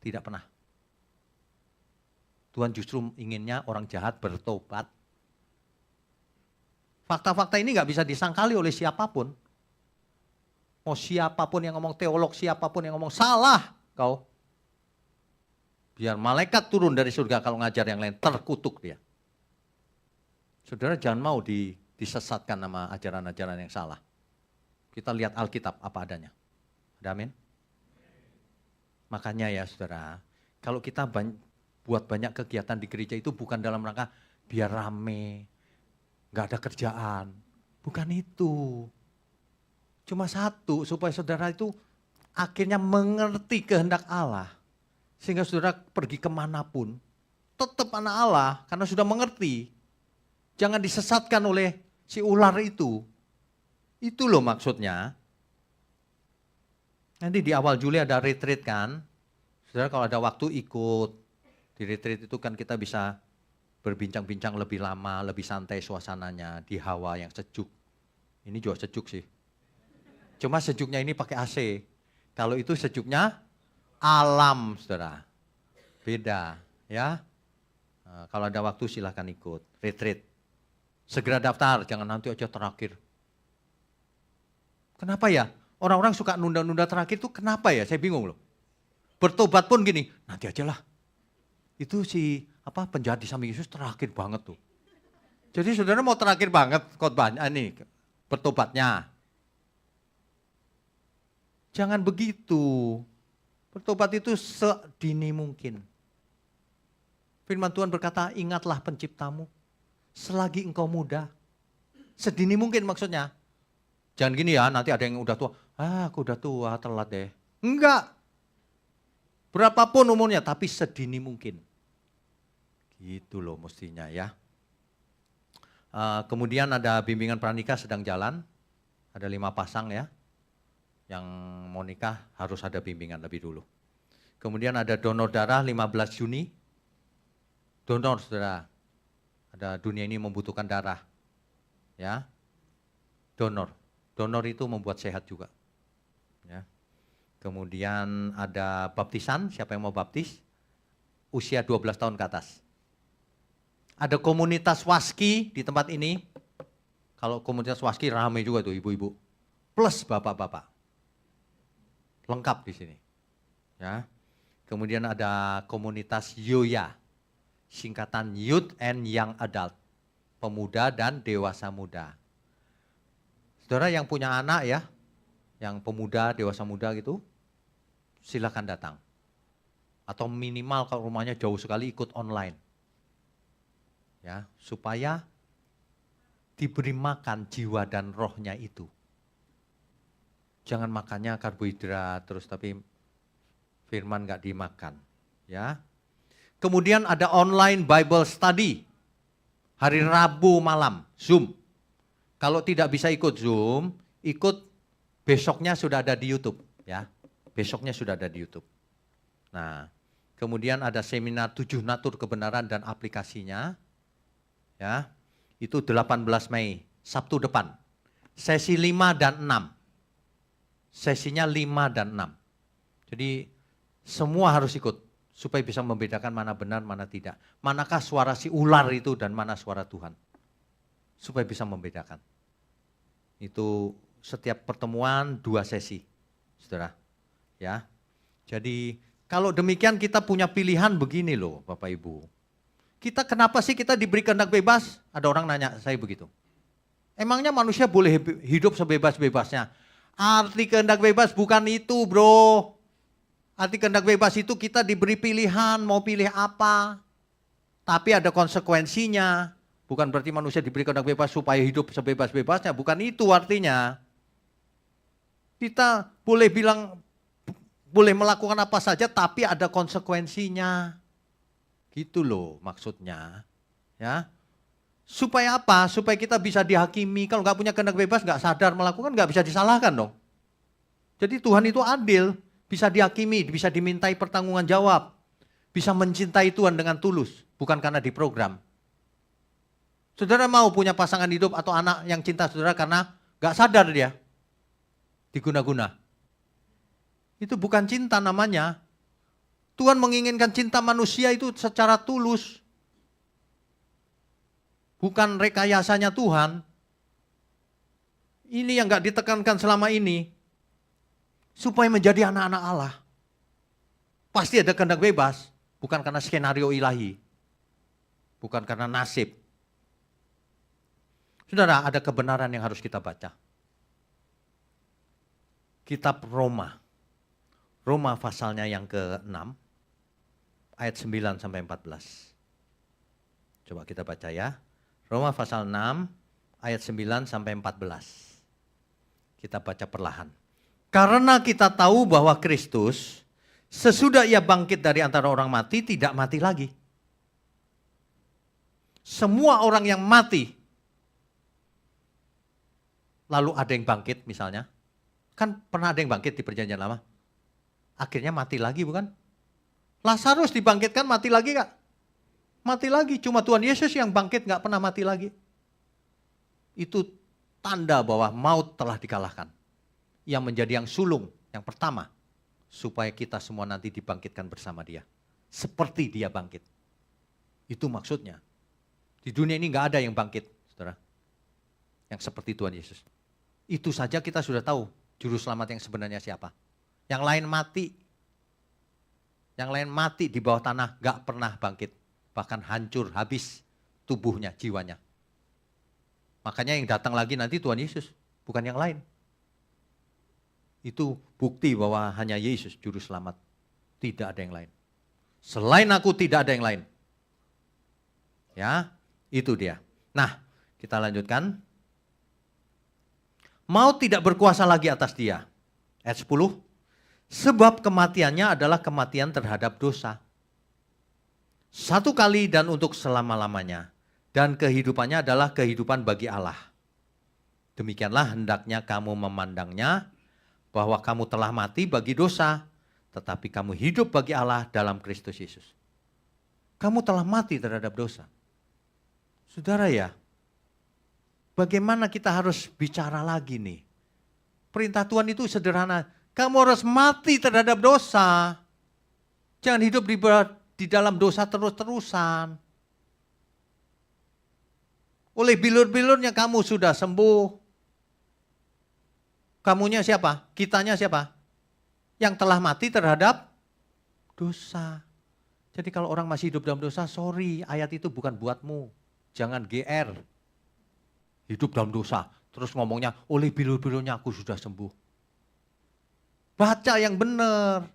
Tidak pernah. Tuhan justru inginnya orang jahat bertobat. Fakta-fakta ini nggak bisa disangkali oleh siapapun. Mau siapapun yang ngomong teolog, siapapun yang ngomong salah kau. Biar malaikat turun dari surga kalau ngajar yang lain, terkutuk dia. Saudara jangan mau disesatkan sama ajaran-ajaran yang salah. Kita lihat Alkitab apa adanya. Ada amin? Makanya ya saudara, kalau kita buat banyak kegiatan di gereja itu bukan dalam rangka biar rame, gak ada kerjaan. Bukan itu. Cuma satu, supaya saudara itu akhirnya mengerti kehendak Allah. Sehingga saudara pergi kemanapun, tetap anak Allah karena sudah mengerti. Jangan disesatkan oleh si ular itu. Itu loh maksudnya. Nanti di awal Juli ada retreat kan. Saudara kalau ada waktu ikut. Di retreat itu kan kita bisa berbincang-bincang lebih lama, lebih santai suasananya, di hawa yang sejuk. Ini juga sejuk sih. Cuma sejuknya ini pakai AC. Kalau itu sejuknya alam, saudara. Beda, ya. Nah, kalau ada waktu silahkan ikut, retreat. Segera daftar, jangan nanti aja terakhir. Kenapa ya? Orang-orang suka nunda-nunda terakhir itu kenapa ya? Saya bingung loh. Bertobat pun gini, nanti aja lah. Itu si penjahat di samping Yesus terakhir banget tuh. Jadi saudara mau terakhir banget khotbahnya nih, bertobatnya. Jangan begitu. Bertobat itu sedini mungkin. Firman Tuhan berkata, ingatlah penciptamu selagi engkau muda. Sedini mungkin maksudnya. Jangan gini ya, nanti ada yang udah tua. Aku udah tua, telat deh. Enggak. Berapapun umurnya, tapi sedini mungkin. Gitu loh mestinya ya. Kemudian ada bimbingan pranikah sedang jalan. Ada 5 pasang ya. Yang mau nikah harus ada bimbingan lebih dulu. Kemudian ada donor darah 15 Juni. Donor saudara. Ada dunia ini membutuhkan darah. Ya. Donor. Donor itu membuat sehat juga. Ya. Kemudian ada baptisan, siapa yang mau baptis? Usia 12 tahun ke atas. Ada komunitas waski di tempat ini. Kalau komunitas Waski ramai juga tuh ibu-ibu. Plus bapak-bapak. Lengkap di sini. Ya. Kemudian ada komunitas YOYA. Singkatan Youth and Young Adult. Pemuda dan dewasa muda. Saudara yang punya anak ya, yang pemuda, dewasa muda gitu, silakan datang. Atau minimal kalau rumahnya jauh sekali ikut online. Ya, supaya diberi makan jiwa dan rohnya itu. Jangan makannya karbohidrat terus tapi firman nggak dimakan. Ya. Kemudian ada online Bible study. Hari Rabu malam, Zoom. Kalau tidak bisa ikut Zoom, ikut besoknya sudah ada di YouTube. Ya, besoknya sudah ada di YouTube. Nah, kemudian ada seminar 7 natur kebenaran dan aplikasinya. Ya, itu 18 Mei, Sabtu depan. Sesi 5 dan 6. Sesinya 5 dan 6. Jadi semua harus ikut supaya bisa membedakan mana benar, mana tidak. Manakah suara si ular itu dan mana suara Tuhan. Supaya bisa membedakan. Itu setiap pertemuan 2 sesi, saudara. Ya, jadi kalau demikian kita punya pilihan begini loh Bapak Ibu. Kita kenapa sih kita diberi kehendak bebas? Ada orang nanya saya begitu. Emangnya manusia boleh hidup sebebas-bebasnya? Arti kehendak bebas bukan itu bro. Arti kehendak bebas itu kita diberi pilihan mau pilih apa. Tapi ada konsekuensinya. Bukan berarti manusia diberi kehendak bebas supaya hidup sebebas-bebasnya. Bukan itu artinya. Kita boleh bilang, boleh melakukan apa saja tapi ada konsekuensinya. Gitu loh maksudnya. Ya. Supaya apa? Supaya kita bisa dihakimi. Kalau nggak punya kehendak bebas, nggak sadar melakukan, nggak bisa disalahkan dong. Jadi Tuhan itu adil. Bisa dihakimi, bisa dimintai pertanggungan jawab. Bisa mencintai Tuhan dengan tulus. Bukan karena diprogram. Saudara mau punya pasangan hidup atau anak yang cinta saudara karena nggak sadar dia. Diguna-guna. Itu bukan cinta namanya. Tuhan menginginkan cinta manusia itu secara tulus. Bukan rekayasanya Tuhan. Ini yang nggak ditekankan selama ini. Supaya menjadi anak-anak Allah. Pasti ada kehendak bebas. Bukan karena skenario ilahi. Bukan karena nasib. Saudara, ada kebenaran yang harus kita baca. Kitab Roma. Roma pasalnya yang ke-6. Ayat 9 sampai 14. Coba kita baca ya. Roma pasal 6 ayat 9 sampai 14. Kita baca perlahan. Karena kita tahu bahwa Kristus sesudah ia bangkit dari antara orang mati tidak mati lagi. Semua orang yang mati lalu ada yang bangkit misalnya. Kan pernah ada yang bangkit di perjanjian lama. Akhirnya mati lagi bukan? Lazarus dibangkitkan mati lagi gak? Mati lagi, cuma Tuhan Yesus yang bangkit gak pernah mati lagi. Itu tanda bahwa maut telah dikalahkan. Yang menjadi yang sulung, yang pertama. Supaya kita semua nanti dibangkitkan bersama dia. Seperti dia bangkit. Itu maksudnya. Di dunia ini gak ada yang bangkit, saudara. Yang seperti Tuhan Yesus. Itu saja kita sudah tahu juru selamat yang sebenarnya siapa. Yang lain mati. Yang lain mati di bawah tanah, gak pernah bangkit. Bahkan hancur, habis tubuhnya, jiwanya. Makanya yang datang lagi nanti Tuhan Yesus, bukan yang lain. Itu bukti bahwa hanya Yesus juru selamat. Tidak ada yang lain. Selain aku tidak ada yang lain. Ya, itu dia. Nah, kita lanjutkan. Maut tidak berkuasa lagi atas dia. Ayat 10. Sebab kematiannya adalah kematian terhadap dosa. Satu kali dan untuk selama-lamanya. Dan kehidupannya adalah kehidupan bagi Allah. Demikianlah hendaknya kamu memandangnya, bahwa kamu telah mati bagi dosa, tetapi kamu hidup bagi Allah dalam Kristus Yesus. Kamu telah mati terhadap dosa. Saudara ya, bagaimana kita harus bicara lagi nih? Perintah Tuhan itu sederhana, kamu harus mati terhadap dosa. Jangan hidup di dalam dosa terus-terusan. Oleh bilur-bilurnya kamu sudah sembuh. Kamunya siapa? Kitanya siapa? Yang telah mati terhadap dosa. Jadi kalau orang masih hidup dalam dosa, sorry, ayat itu bukan buatmu. Jangan GR. Hidup dalam dosa. Terus ngomongnya, oleh bilur-bilurnya aku sudah sembuh. Baca yang benar.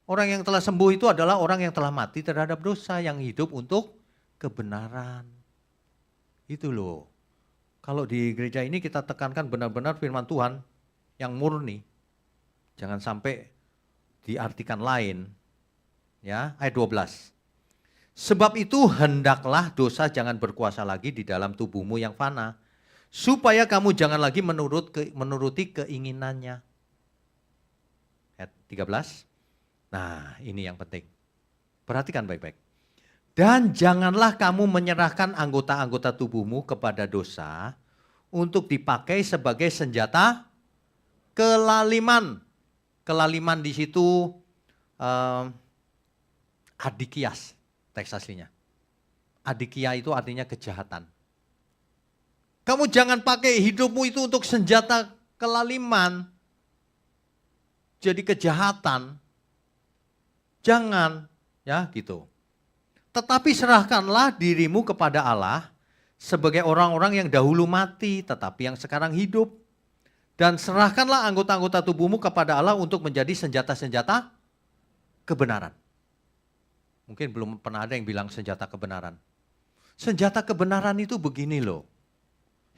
Orang yang telah sembuh itu adalah orang yang telah mati terhadap dosa, yang hidup untuk kebenaran. Itu loh. Kalau di gereja ini kita tekankan benar-benar firman Tuhan yang murni. Jangan sampai diartikan lain. Ya, ayat 12. Sebab itu hendaklah dosa jangan berkuasa lagi di dalam tubuhmu yang fana, supaya kamu jangan lagi menuruti keinginannya. Ayat 13. Nah, ini yang penting. Perhatikan baik-baik. Dan janganlah kamu menyerahkan anggota-anggota tubuhmu kepada dosa untuk dipakai sebagai senjata kelaliman. Kelaliman di situ adikias, teks aslinya. Adikia itu artinya kejahatan. Kamu jangan pakai hidupmu itu untuk senjata kelaliman. Jadi kejahatan. Jangan, ya gitu. Tetapi serahkanlah dirimu kepada Allah sebagai orang-orang yang dahulu mati tetapi yang sekarang hidup. Dan serahkanlah anggota-anggota tubuhmu kepada Allah untuk menjadi senjata-senjata kebenaran. Mungkin belum pernah ada yang bilang senjata kebenaran. Senjata kebenaran itu begini loh.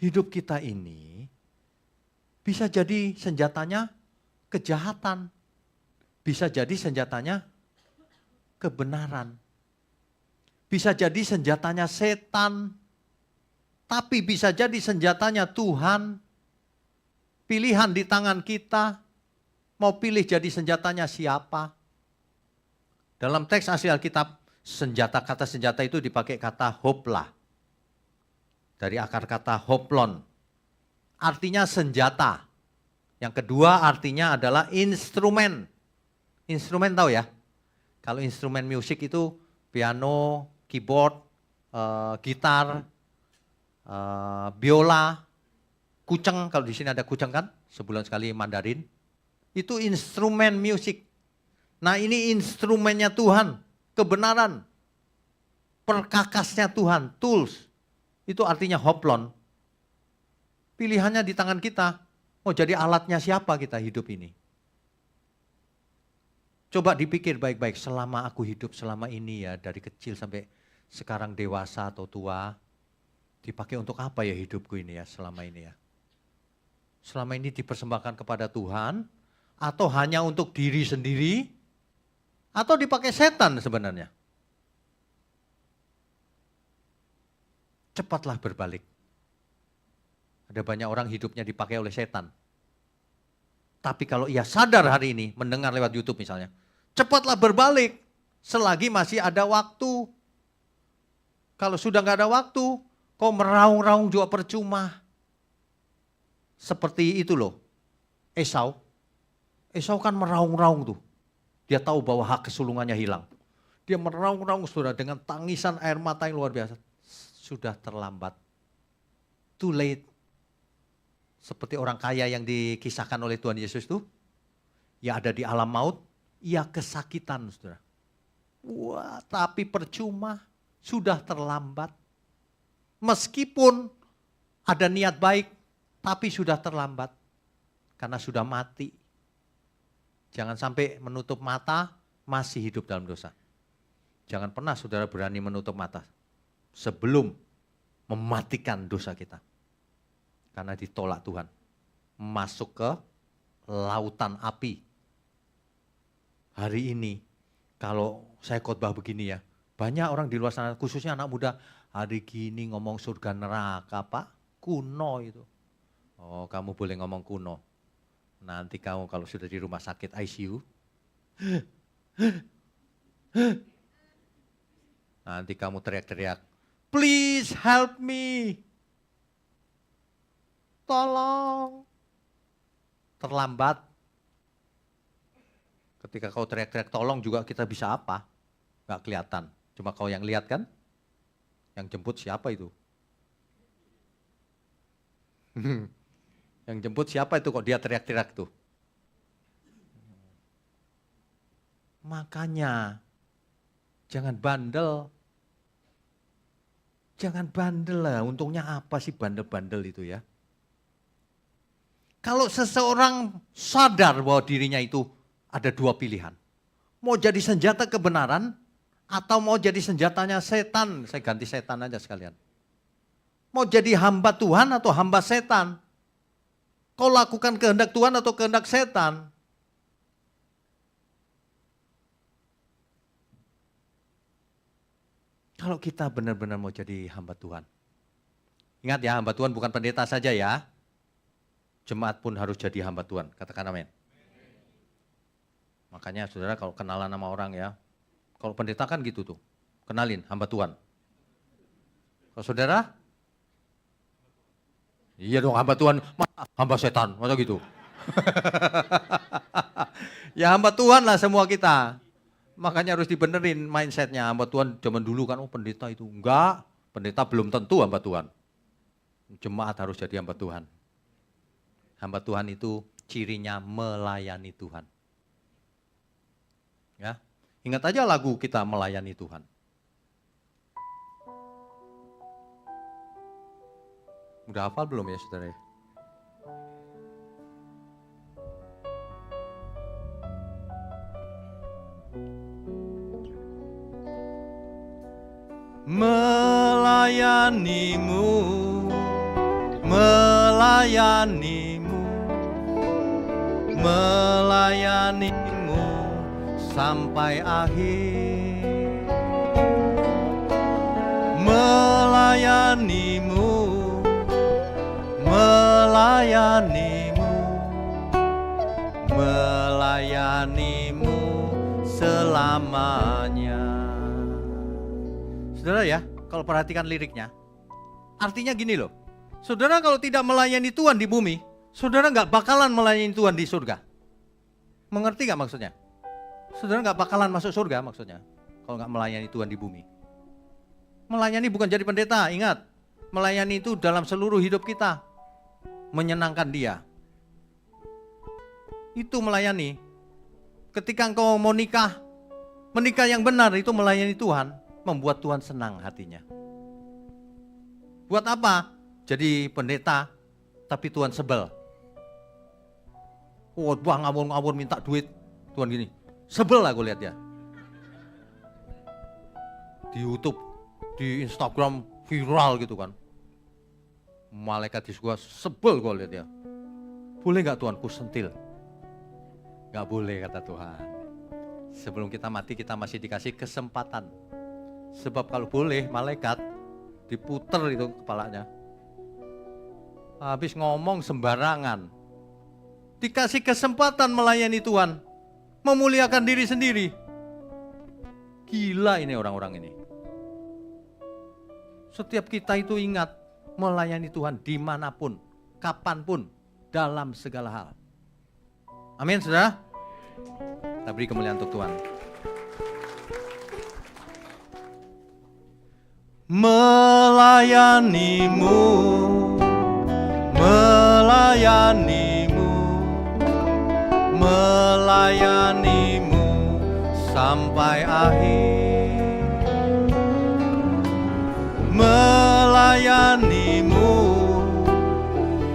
Hidup kita ini bisa jadi senjatanya kejahatan. Bisa jadi senjatanya kebenaran. Bisa jadi senjatanya setan, tapi bisa jadi senjatanya Tuhan. Pilihan di tangan kita, mau pilih jadi senjatanya siapa. Dalam teks asli Alkitab, kata senjata itu dipakai kata hopla. Dari akar kata hoplon, artinya senjata. Yang kedua artinya adalah instrumen. Instrumen tahu ya? Kalau instrumen musik itu piano, keyboard, gitar, biola, kuceng, kalau di sini ada kuceng kan, sebulan sekali Mandarin. Itu instrumen musik. Nah ini instrumennya Tuhan, kebenaran. Perkakasnya Tuhan, tools. Itu artinya hoplon. Pilihannya di tangan kita. Mau jadi alatnya siapa kita hidup ini? Coba dipikir baik-baik, selama aku hidup selama ini ya, dari kecil sampai sekarang dewasa atau tua, dipakai untuk apa ya hidupku ini ya selama ini ya? Selama ini dipersembahkan kepada Tuhan, atau hanya untuk diri sendiri, atau dipakai setan sebenarnya? Cepatlah berbalik. Ada banyak orang hidupnya dipakai oleh setan. Tapi kalau ia sadar hari ini, mendengar lewat YouTube misalnya, cepatlah berbalik selagi masih ada waktu. Kalau sudah nggak ada waktu, kau meraung-raung juga percuma. Seperti itu loh, Esau. Esau kan meraung-raung tuh. Dia tahu bahwa hak kesulungannya hilang. Dia meraung-raung saudara dengan tangisan air mata yang luar biasa. Sudah terlambat. Too late. Seperti orang kaya yang dikisahkan oleh Tuhan Yesus itu. Ya ada di alam maut. Ia kesakitan, saudara. Wah, tapi percuma, sudah terlambat. Meskipun ada niat baik, tapi sudah terlambat. Karena sudah mati. Jangan sampai menutup mata, masih hidup dalam dosa. Jangan pernah saudara berani menutup mata sebelum mematikan dosa kita. Karena ditolak Tuhan. Masuk ke lautan api. Hari ini, kalau saya khotbah begini ya, banyak orang di luar sana, khususnya anak muda, hari gini ngomong surga neraka Pak, kuno itu. Oh kamu boleh ngomong kuno, nanti kamu kalau sudah di rumah sakit ICU, nanti kamu teriak-teriak, please help me, tolong, terlambat. Ketika kau teriak-teriak tolong juga kita bisa apa? Gak kelihatan. Cuma kau yang lihat kan? Yang jemput siapa itu? Yang jemput siapa itu kok dia teriak-teriak tuh? Makanya jangan bandel. Jangan bandel lah, untungnya apa sih bandel-bandel itu ya? Kalau seseorang sadar bahwa dirinya itu ada dua pilihan. Mau jadi senjata kebenaran atau mau jadi senjatanya setan. Saya ganti setan aja sekalian. Mau jadi hamba Tuhan atau hamba setan. Kau lakukan kehendak Tuhan atau kehendak setan. Kalau kita benar-benar mau jadi hamba Tuhan. Ingat ya, hamba Tuhan bukan pendeta saja ya. Jemaat pun harus jadi hamba Tuhan. Katakan amin. Makanya saudara kalau kenalan sama orang ya. Kalau pendeta kan gitu tuh. Kenalin hamba Tuhan. Kalau saudara? Iya dong hamba Tuhan. Hamba setan. Masa gitu. Ya hamba Tuhan lah semua kita. Makanya harus dibenerin mindsetnya. Hamba Tuhan zaman dulu kan, oh pendeta itu. Enggak, pendeta belum tentu hamba Tuhan. Jemaat harus jadi hamba Tuhan. Hamba Tuhan itu cirinya melayani Tuhan. Ya, ingat aja lagu kita melayani Tuhan. Udah hafal belum ya saudara? Melayanimu, melayanimu, melayanimu sampai akhir. Melayanimu, melayanimu, melayanimu selamanya. Saudara ya, kalau perhatikan liriknya, artinya gini loh. Saudara kalau tidak melayani Tuhan di bumi, saudara nggak bakalan melayani Tuhan di surga. Mengerti nggak maksudnya? Saudara nggak bakalan masuk surga maksudnya, kalau nggak melayani Tuhan di bumi. Melayani bukan jadi pendeta, ingat. Melayani itu dalam seluruh hidup kita. Menyenangkan Dia. Itu melayani. Ketika engkau mau nikah, menikah yang benar itu melayani Tuhan. Membuat Tuhan senang hatinya. Buat apa? Jadi pendeta, tapi Tuhan sebel. Oh, bang ngawur-ngawur minta duit. Tuhan gini, sebel lah gue lihat ya. Di YouTube, di Instagram viral gitu kan. Malaikat di surga sebel gue lihat ya. Boleh gak Tuhan ku sentil? Gak boleh kata Tuhan. Sebelum kita mati kita masih dikasih kesempatan. Sebab kalau boleh malaikat diputer itu kepalanya. Habis ngomong sembarangan. Dikasih kesempatan melayani Tuhan. Memuliakan diri sendiri. Gila ini orang-orang ini. Setiap kita itu ingat melayani Tuhan dimanapun, kapanpun, dalam segala hal. Amin saudara. Kita beri kemuliaan untuk Tuhan. Melayanimu, melayanimu, melayanimu sampai akhir. Melayanimu,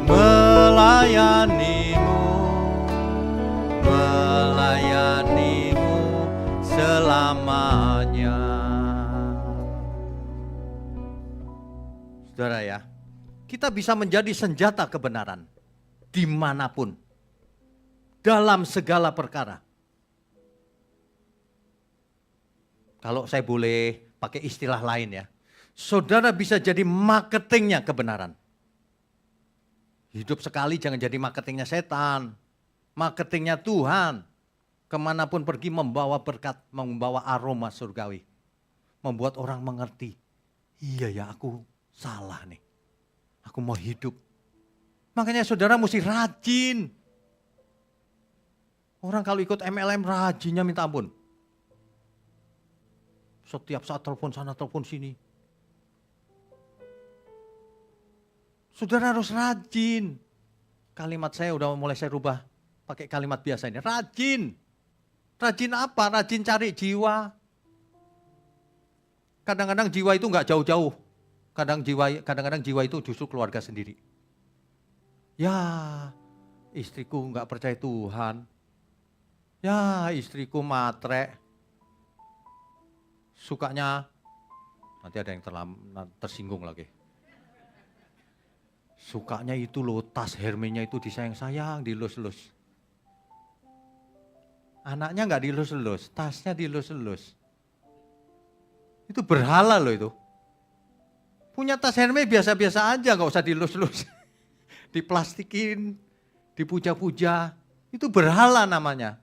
melayanimu, melayanimu selamanya. Saudara ya, kita bisa menjadi senjata kebenaran dimanapun, dalam segala perkara. Kalau saya boleh pakai istilah lain ya, saudara bisa jadi marketingnya kebenaran. Hidup sekali jangan jadi marketingnya setan, marketingnya Tuhan. Kemanapun pergi membawa berkat, membawa aroma surgawi. Membuat orang mengerti, iya ya aku salah nih. Aku mau hidup. Makanya saudara mesti rajin. Orang kalau ikut MLM rajinnya minta ampun. Setiap saat telepon sana, telepon sini. Saudara harus rajin. Kalimat saya udah mulai saya rubah pakai kalimat biasa ini. Rajin. Rajin apa? Rajin cari jiwa. Kadang-kadang jiwa itu nggak jauh-jauh. Kadang-kadang jiwa itu justru keluarga sendiri. Ya, istriku nggak percaya Tuhan. Ya, istriku matre. Sukanya, nanti ada yang tersinggung lagi. Sukanya itu loh, tas Hermenya itu disayang-sayang, dilus-lus. Anaknya nggak dilus-lus, tasnya dilus-lus. Itu berhala loh itu. Punya tas Hermes biasa-biasa aja, nggak usah dilus-lus. Diplastikin, dipuja-puja, itu berhala namanya.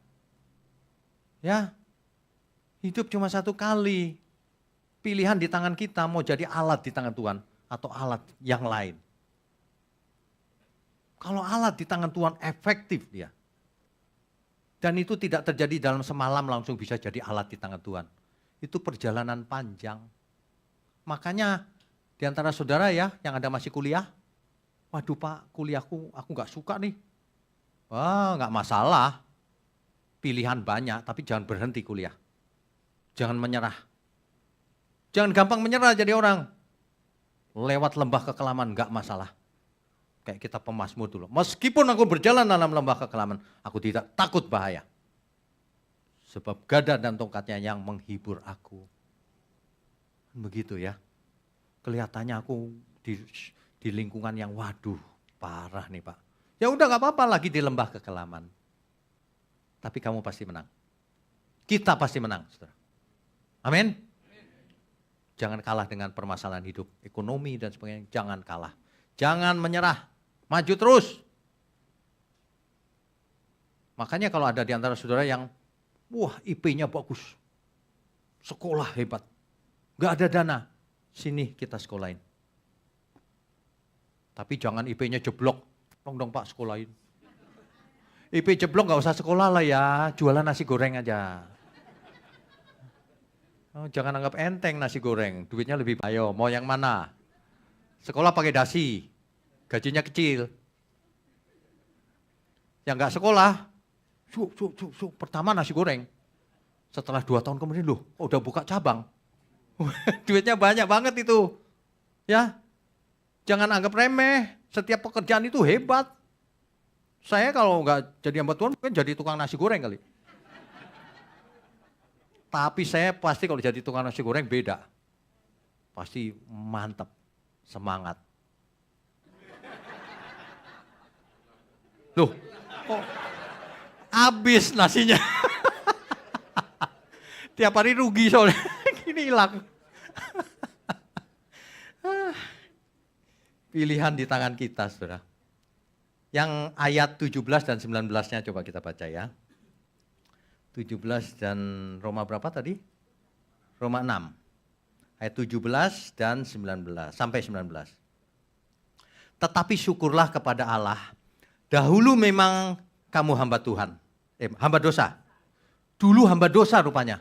Ya, hidup cuma satu kali. Pilihan di tangan kita mau jadi alat di tangan Tuhan atau alat yang lain. Kalau alat di tangan Tuhan efektif dia. Dan itu tidak terjadi dalam semalam langsung bisa jadi alat di tangan Tuhan. Itu perjalanan panjang. Makanya di antara saudara ya yang ada masih kuliah. Waduh Pak, kuliahku aku gak suka nih. Wah gak masalah. Pilihan banyak tapi jangan berhenti kuliah. Jangan menyerah. Jangan gampang menyerah jadi orang. Lewat lembah kekelaman gak masalah. Kayak kita pemazmur dulu. Meskipun aku berjalan dalam lembah kekelaman, aku tidak takut bahaya. Sebab gada dan tongkatnya yang menghibur aku. Begitu ya. Kelihatannya aku di lingkungan yang waduh parah nih Pak. Ya udah gak apa-apa lagi di lembah kekelaman. Tapi kamu pasti menang. Kita pasti menang, saudara. Amin. Jangan kalah dengan permasalahan hidup, ekonomi dan sebagainya. Jangan kalah. Jangan menyerah. Maju terus. Makanya kalau ada di antara saudara yang, wah IP-nya bagus. Sekolah hebat. Gak ada dana. Sini kita sekolahin. Tapi jangan IP-nya jeblok. Tolong dong Pak sekolahin. IP jeblok gak usah sekolah lah ya. Jualan nasi goreng aja. Oh, jangan anggap enteng nasi goreng. Duitnya lebih banyak. Ayo mau yang mana? Sekolah pakai dasi. Gajinya kecil. Yang gak sekolah. Pertama nasi goreng. Setelah 2 tahun kemudian loh, udah buka cabang. Duitnya banyak banget itu. Ya, jangan anggap remeh. Setiap pekerjaan itu hebat. Saya kalau nggak jadi hamba Tuhan mungkin jadi tukang nasi goreng kali. Tapi saya pasti kalau jadi tukang nasi goreng beda. Pasti mantap, semangat. Loh, kok habis nasinya? Tiap hari rugi soalnya, gini hilang. Pilihan di tangan kita, saudara. Yang ayat 17 dan 19-nya coba kita baca ya. 17 dan Roma berapa tadi? Roma 6. Ayat 17 dan 19, sampai 19. Tetapi syukurlah kepada Allah. Dahulu memang kamu hamba Tuhan. Hamba dosa. Dulu hamba dosa rupanya.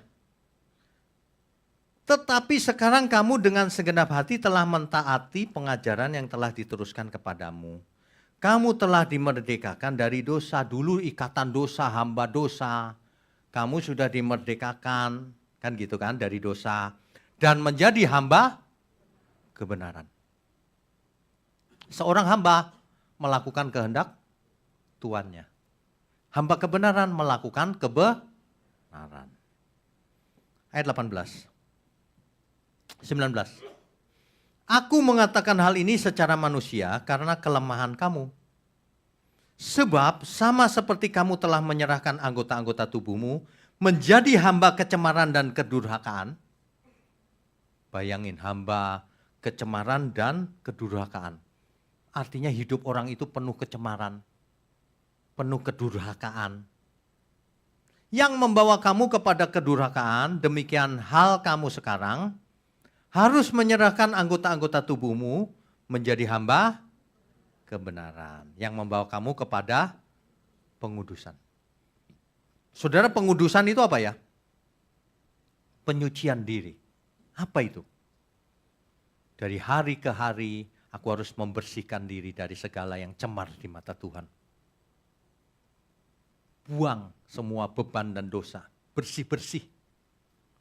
Tetapi sekarang kamu dengan segenap hati telah mentaati pengajaran yang telah diteruskan kepadamu. Kamu telah dimerdekakan dari dosa. Dulu ikatan dosa, hamba dosa. Kamu sudah dimerdekakan, kan gitu kan, dari dosa. Dan menjadi hamba kebenaran. Seorang hamba melakukan kehendak tuannya. Hamba kebenaran melakukan kebenaran. Ayat 18. 19. Aku mengatakan hal ini secara manusia karena kelemahan kamu. Sebab sama seperti kamu telah menyerahkan anggota-anggota tubuhmu menjadi hamba kecemaran dan kedurhakaan. Bayangin hamba kecemaran dan kedurhakaan. Artinya hidup orang itu penuh kecemaran, penuh kedurhakaan. Yang membawa kamu kepada kedurhakaan, demikian hal kamu sekarang harus menyerahkan anggota-anggota tubuhmu menjadi hamba kebenaran. Yang membawa kamu kepada pengudusan. Saudara, pengudusan itu apa ya? Penyucian diri. Apa itu? Dari hari ke hari Aku harus membersihkan diri dari segala yang cemar di mata Tuhan. Buang semua beban dan dosa. Bersih-bersih.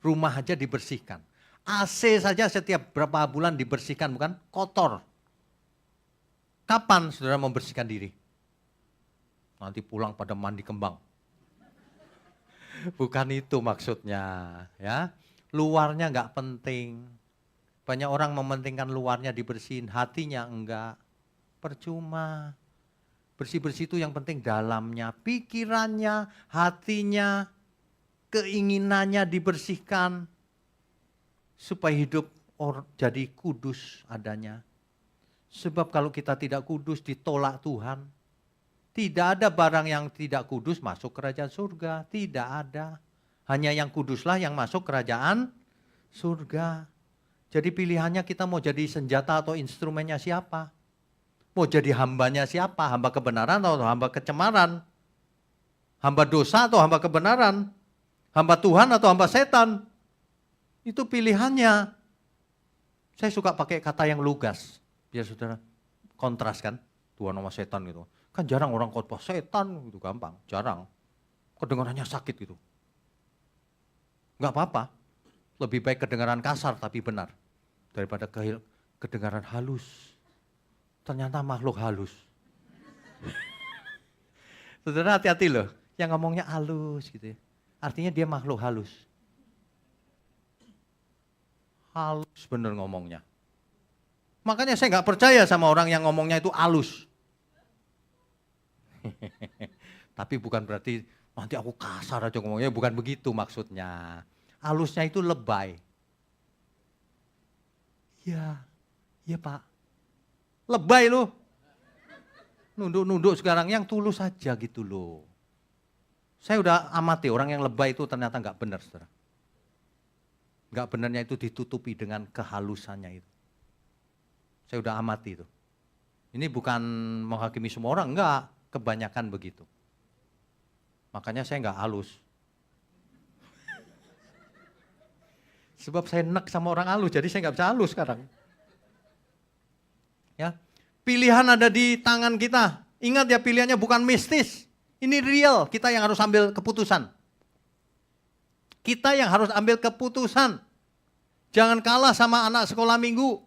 Rumah aja dibersihkan. AC saja setiap berapa bulan dibersihkan, bukan? Kotor. Kapan saudara membersihkan diri? Nanti pulang pada mandi kembang. Bukan itu maksudnya, ya. Luarnya enggak penting. Banyak orang mementingkan luarnya dibersihin, hatinya enggak. Percuma. Bersih-bersih itu yang penting dalamnya, pikirannya, hatinya, keinginannya dibersihkan. Supaya hidup jadi kudus adanya. Sebab kalau kita tidak kudus ditolak Tuhan. Tidak ada barang yang tidak kudus masuk kerajaan surga. Tidak ada. Hanya yang kuduslah yang masuk kerajaan surga. Jadi pilihannya kita mau jadi senjata atau instrumennya siapa? Mau jadi hambanya siapa? Hamba kebenaran atau hamba kecemaran? Hamba dosa atau hamba kebenaran? Hamba Tuhan atau hamba setan? Itu pilihannya. Saya suka pakai kata yang lugas. Biar saudara kontras kan. Tuhan sama setan gitu. Kan jarang orang khotbah setan gitu, gampang. Jarang. Kedengarannya sakit gitu. Enggak apa-apa. Lebih baik kedengaran kasar tapi benar. Daripada kedengaran halus. Ternyata makhluk halus. Saudara hati-hati loh. Yang ngomongnya halus gitu ya. Artinya dia makhluk halus. Halus bener ngomongnya. Makanya saya nggak percaya sama orang yang ngomongnya itu halus. Tapi bukan berarti nanti aku kasar aja ngomongnya. Bukan begitu maksudnya. Halusnya itu lebay. Ya Pak. Lebay loh. Nunduk-nunduk sekarang yang tulus aja gitu loh. Saya udah amati orang yang lebay itu ternyata nggak benar, saudara. Nggak benarnya itu ditutupi dengan kehalusannya itu. Saya udah amati itu. Ini bukan menghakimi semua orang, enggak. Kebanyakan begitu. Makanya saya nggak halus. Sebab saya enek sama orang halus, jadi saya nggak bisa halus sekarang. Ya, pilihan ada di tangan kita. Ingat ya, pilihannya bukan mistis. Ini real, kita yang harus ambil keputusan. Kita yang harus ambil keputusan. Jangan kalah sama anak sekolah minggu.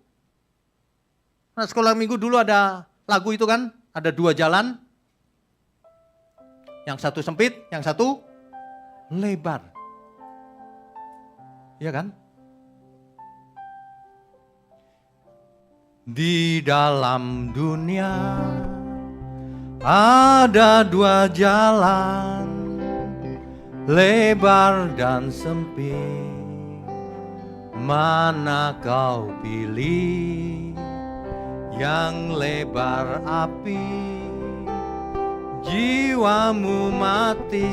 Anak sekolah minggu dulu ada lagu itu kan, ada 2 jalan. Yang satu sempit, yang satu lebar. Iya kan? Di dalam dunia ada 2 jalan, lebar dan sempit. Mana kau pilih? Yang lebar api, jiwamu mati.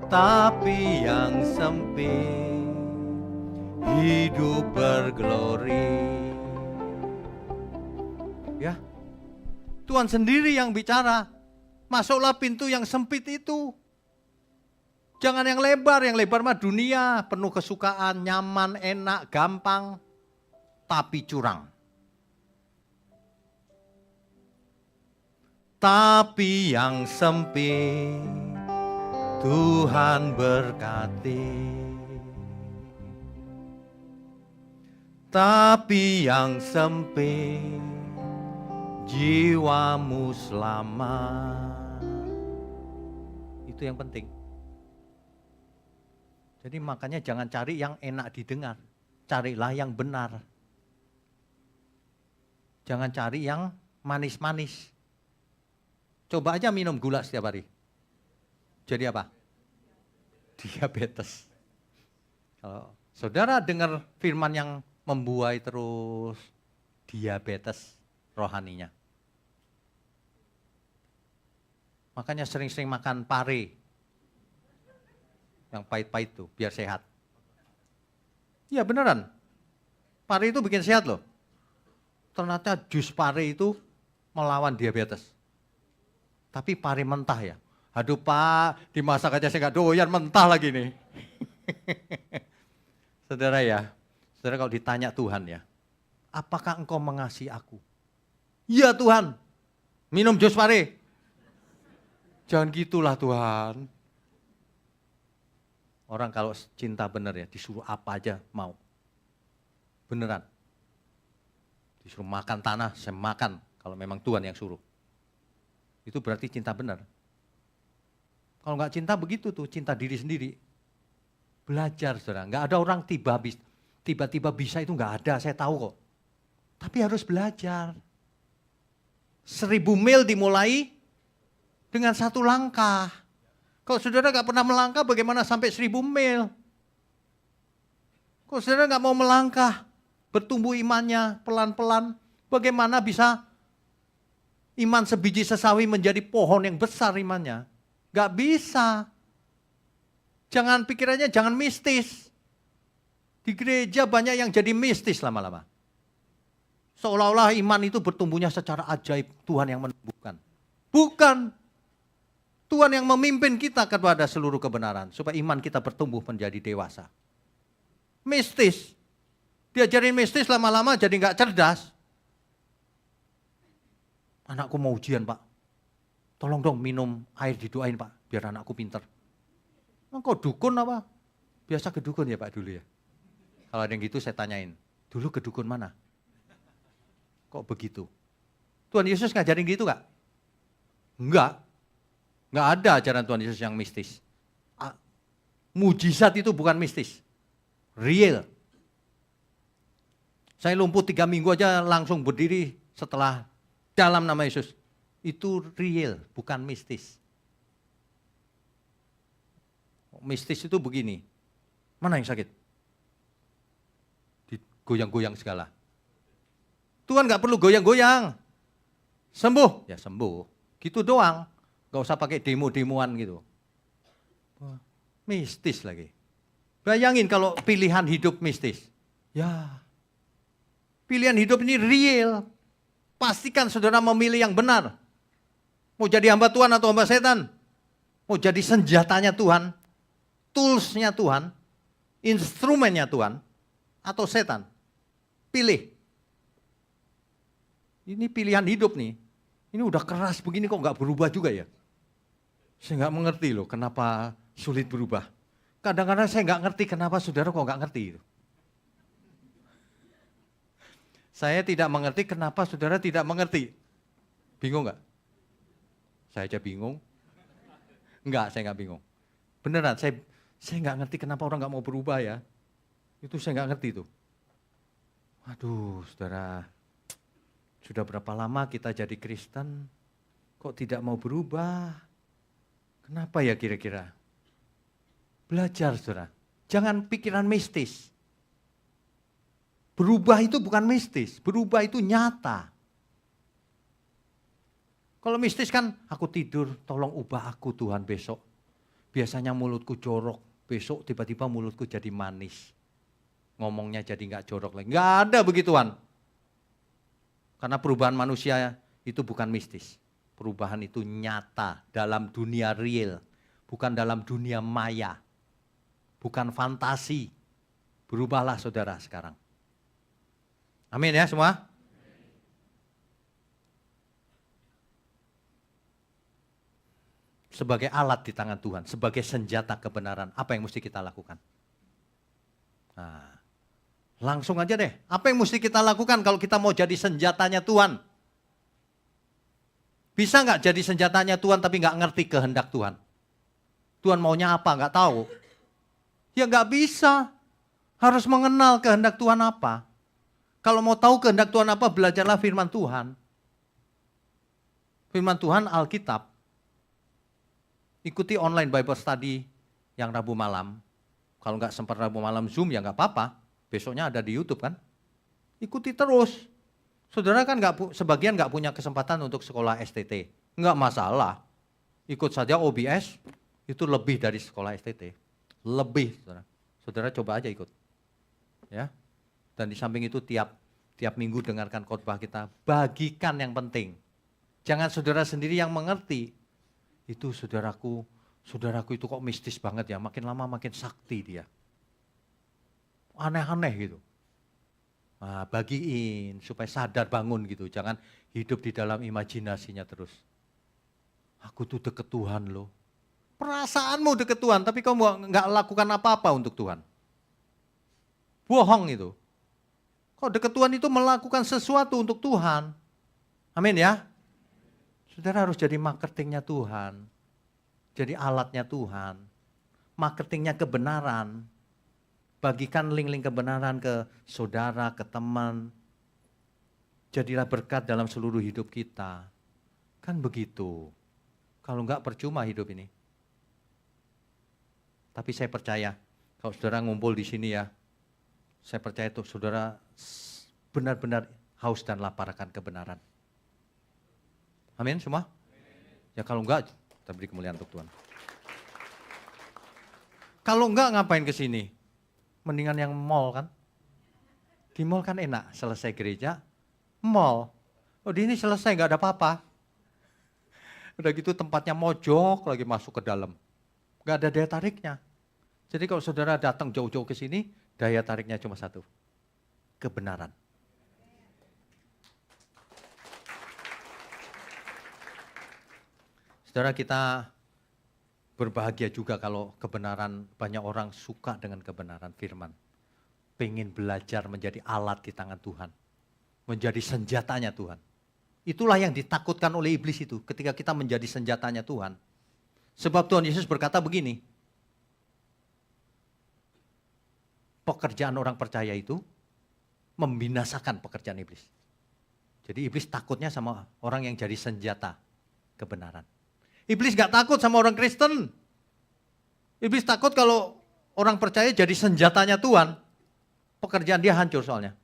Tapi yang sempit, hidup berglori. Ya, Tuhan sendiri yang bicara. Masuklah pintu yang sempit itu. Jangan yang lebar mah dunia, penuh kesukaan, nyaman, enak, gampang, tapi curang. Tapi yang sempit, Tuhan berkati. Tapi yang sempit, jiwamu selamat. Itu yang penting. Jadi makanya jangan cari yang enak didengar. Carilah yang benar. Jangan cari yang manis-manis. Coba aja minum gula setiap hari. Jadi apa? Diabetes. Kalau saudara dengar firman yang membuai terus, diabetes rohaninya. Makanya sering-sering makan pare. Yang pahit-pahit tuh, biar sehat. Iya beneran. Pare itu bikin sehat loh. Ternyata jus pare itu melawan diabetes. Tapi pare mentah ya. Aduh Pak, dimasak aja saya nggak doyan, mentah lagi nih. Saudara ya, saudara kalau ditanya Tuhan ya, apakah engkau mengasihi aku? Ya Tuhan, minum jus pare. Jangan gitulah Tuhan. Orang kalau cinta benar ya, disuruh apa aja mau. Beneran. Disuruh makan tanah, saya makan kalau memang Tuhan yang suruh. Itu berarti cinta benar. Kalau nggak cinta begitu tuh, cinta diri sendiri. Belajar saudara, nggak ada orang tiba-tiba bisa itu nggak ada, saya tahu kok. Tapi harus belajar. 1000 mil dimulai dengan 1 langkah. Kalau saudara nggak pernah melangkah, bagaimana sampai 1000 mil? Kalau saudara nggak mau melangkah, bertumbuh imannya pelan-pelan, bagaimana bisa iman sebiji sesawi menjadi pohon yang besar imannya? Nggak bisa. Jangan pikirannya, jangan mistis. Di gereja banyak yang jadi mistis lama-lama. Seolah-olah iman itu bertumbuhnya secara ajaib, Tuhan yang menumbuhkan. Bukan. Tuhan yang memimpin kita kepada seluruh kebenaran, supaya iman kita bertumbuh menjadi dewasa. Mistis. Diajarin mistis lama-lama jadi nggak cerdas. Anakku mau ujian Pak. Tolong dong minum air didoain Pak, biar anakku pinter. Engkau dukun apa? Biasa ke dukun ya Pak dulu ya. Kalau ada yang gitu saya tanyain, dulu ke dukun mana? Kok begitu? Tuhan Yesus ngajarin gitu gak? Enggak. Enggak ada ajaran Tuhan Yesus yang mistis. Mujizat itu bukan mistis. Real. Saya lumpuh 3 minggu aja langsung berdiri setelah dalam nama Yesus. Itu real, bukan mistis. Mistis itu begini. Mana yang sakit? Digoyang-goyang segala. Tuhan gak perlu goyang-goyang. Sembuh, ya sembuh. Gitu doang. Gak usah pakai demo-demoan gitu. Mistis lagi. Bayangin kalau pilihan hidup mistis. Ya. Pilihan hidup ini real. Pastikan saudara memilih yang benar. Mau jadi hamba Tuhan atau hamba setan? Mau jadi senjatanya Tuhan? Toolsnya Tuhan? Instrumennya Tuhan? Atau setan? Pilih. Ini pilihan hidup nih. Ini udah keras begini kok nggak berubah juga ya? Saya nggak mengerti loh kenapa sulit berubah. Kadang-kadang saya nggak ngerti kenapa saudara kok nggak ngerti. Saya tidak mengerti kenapa saudara tidak mengerti. Bingung nggak? Saya aja bingung. Enggak, saya nggak bingung. Beneran, saya nggak ngerti kenapa orang nggak mau berubah ya. Itu saya nggak ngerti tuh. Aduh, saudara. Sudah berapa lama kita jadi Kristen, kok tidak mau berubah? Kenapa ya kira-kira? Belajar, saudara. Jangan pikiran mistis. Berubah itu bukan mistis, berubah itu nyata. Kalau mistis kan, aku tidur, tolong ubah aku Tuhan besok. Biasanya mulutku jorok, besok tiba-tiba mulutku jadi manis. Ngomongnya jadi nggak jorok lagi. Nggak ada begituan. Karena perubahan manusia itu bukan mistis. Perubahan itu nyata dalam dunia real. Bukan dalam dunia maya. Bukan fantasi. Berubahlah saudara sekarang. Amin ya semua. Sebagai alat di tangan Tuhan. Sebagai senjata kebenaran. Apa yang mesti kita lakukan? Nah. Langsung aja deh, apa yang mesti kita lakukan kalau kita mau jadi senjatanya Tuhan? Bisa nggak jadi senjatanya Tuhan tapi nggak ngerti kehendak Tuhan? Tuhan maunya apa, nggak tahu? Ya nggak bisa, harus mengenal kehendak Tuhan apa. Kalau mau tahu kehendak Tuhan apa, belajarlah firman Tuhan. Firman Tuhan Alkitab. Ikuti online Bible Study yang Rabu malam. Kalau nggak sempat Rabu malam Zoom ya nggak apa-apa. Besoknya ada di YouTube kan. Ikuti terus. Saudara kan sebagian nggak punya kesempatan untuk sekolah STT. Nggak masalah. Ikut saja OBS, itu lebih dari sekolah STT. Lebih, saudara. Saudara coba aja ikut. Ya. Dan di samping itu tiap minggu dengarkan khotbah kita. Bagikan yang penting. Jangan saudara sendiri yang mengerti. Itu saudaraku itu kok mistis banget ya. Makin lama makin sakti dia. Aneh-aneh gitu. Nah, bagiin supaya sadar bangun gitu. Jangan hidup di dalam imajinasinya terus. Aku tuh deket Tuhan loh. Perasaanmu deket Tuhan, tapi kamu nggak lakukan apa-apa untuk Tuhan. Bohong itu. Kok deket Tuhan itu melakukan sesuatu untuk Tuhan. Amin ya. Saudara harus jadi marketingnya Tuhan. Jadi alatnya Tuhan. Marketingnya kebenaran. Bagikan link-link kebenaran ke saudara, ke teman. Jadilah berkat dalam seluruh hidup kita. Kan begitu. Kalau enggak percuma hidup ini. Tapi saya percaya, kalau saudara ngumpul di sini ya, saya percaya itu saudara benar-benar haus dan lapar akan kebenaran. Amin semua? Ya kalau enggak, kita beri kemuliaan untuk Tuhan. Kalau enggak ngapain ke sini? Mendingan yang mall kan? Di mall kan enak, selesai gereja, mall. Oh di ini selesai nggak ada apa-apa. Udah gitu tempatnya mojok lagi masuk ke dalam. Nggak ada daya tariknya. Jadi kalau saudara datang jauh-jauh ke sini, daya tariknya cuma satu. Kebenaran. Saudara kita berbahagia juga kalau kebenaran, banyak orang suka dengan kebenaran firman. Pengen belajar menjadi alat di tangan Tuhan. Menjadi senjatanya Tuhan. Itulah yang ditakutkan oleh iblis itu ketika kita menjadi senjatanya Tuhan. Sebab Tuhan Yesus berkata begini. Pekerjaan orang percaya itu membinasakan pekerjaan iblis. Jadi iblis takutnya sama orang yang jadi senjata kebenaran. Iblis gak takut sama orang Kristen. Iblis takut kalau orang percaya jadi senjatanya Tuhan. Pekerjaan dia hancur soalnya.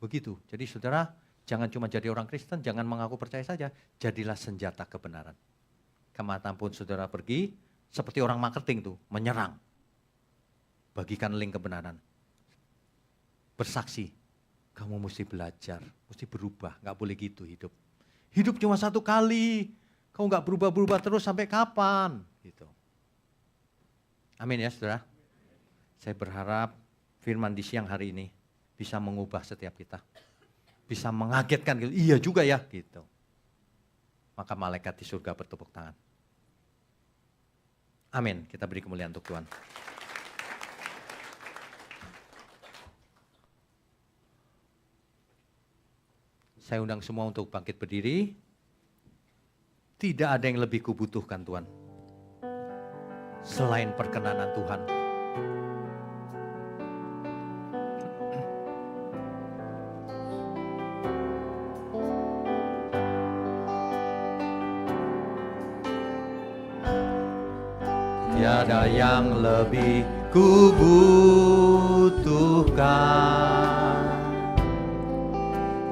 Begitu. Jadi saudara, jangan cuma jadi orang Kristen, jangan mengaku percaya saja. Jadilah senjata kebenaran. Kemanapun saudara pergi, seperti orang marketing tuh, menyerang. Bagikan link kebenaran. Bersaksi, kamu mesti belajar, mesti berubah, gak boleh gitu hidup. Hidup cuma satu kali, kau nggak berubah-berubah terus sampai kapan? Gitu. Amin ya saudara. Saya berharap firman di siang hari ini bisa mengubah setiap kita. Bisa mengagetkan gitu, iya juga ya gitu. Maka malaikat di surga bertepuk tangan. Amin, kita beri kemuliaan untuk Tuhan. Saya undang semua untuk bangkit berdiri. Tidak ada yang lebih kubutuhkan Tuhan. Selain perkenanan Tuhan. Tiada yang lebih kubutuhkan.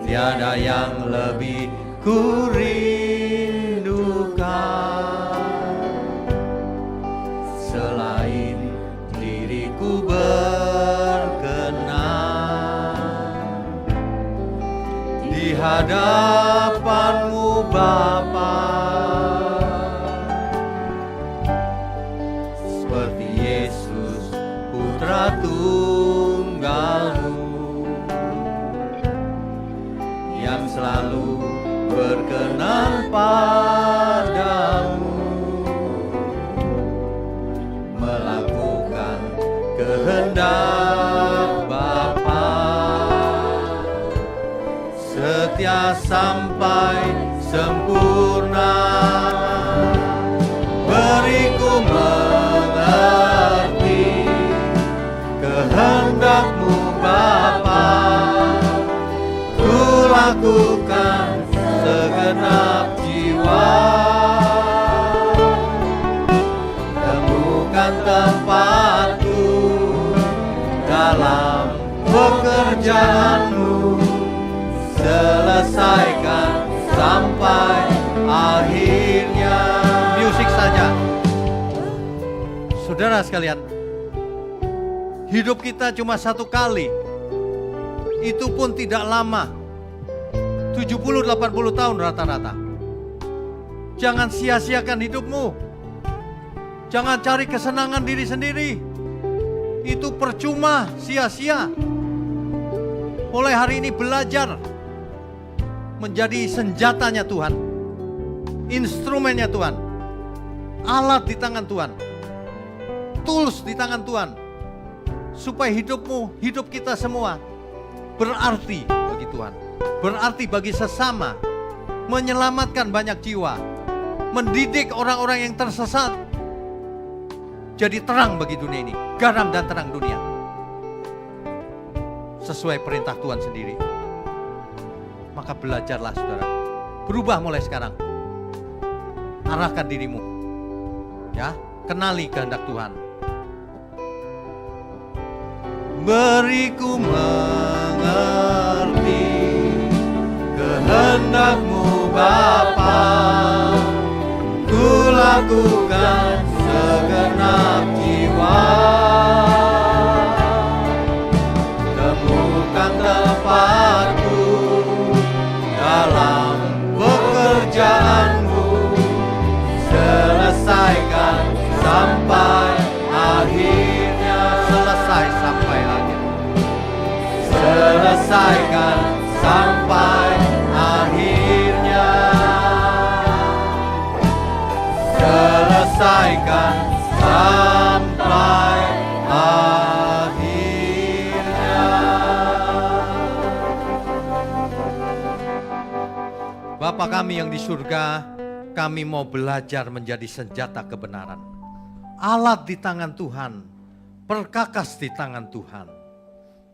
Tiada yang lebih kurindukan selain diriku berkenan di hadapan-Mu Bapa, seperti Yesus Putra Tunggal-Mu yang selalu berkenan padamu, melakukan kehendak Bapa, setia sampai sempurna. Beriku mengerti kehendak-Mu Bapa, lakukan segenap jiwa, temukan tempatku dalam pekerjaan-Mu, selesaikan sampai akhirnya. Musik saja. Saudara sekalian, hidup kita cuma satu kali, itu pun tidak lama. 70-80 tahun rata-rata. Jangan sia-siakan hidupmu. Jangan cari kesenangan diri sendiri. itu percuma, sia-sia. Mulai hari ini belajar menjadi senjatanya Tuhan, instrumennya Tuhan, alat di tangan Tuhan, tools di tangan Tuhan, supaya hidupmu, hidup kita semua berarti bagi Tuhan, berarti bagi sesama, menyelamatkan banyak jiwa, mendidik orang-orang yang tersesat, jadi terang bagi dunia ini, garam dan terang dunia, sesuai perintah Tuhan sendiri. Maka belajarlah saudara, berubah mulai sekarang, arahkan dirimu, ya, kenali kehendak Tuhan. Beriku mengerti kehendak-Mu Bapa, ku lakukan segenap jiwa, temukan tempatku dalam pekerjaan-Mu, selesaikan sampai akhirnya, selesai sampai akhir, selesaikan sampai akhirnya, selesaikan sampai akhirnya. Bapa kami yang di surga, kami mau belajar menjadi senjata kebenaran, alat di tangan Tuhan, perkakas di tangan Tuhan,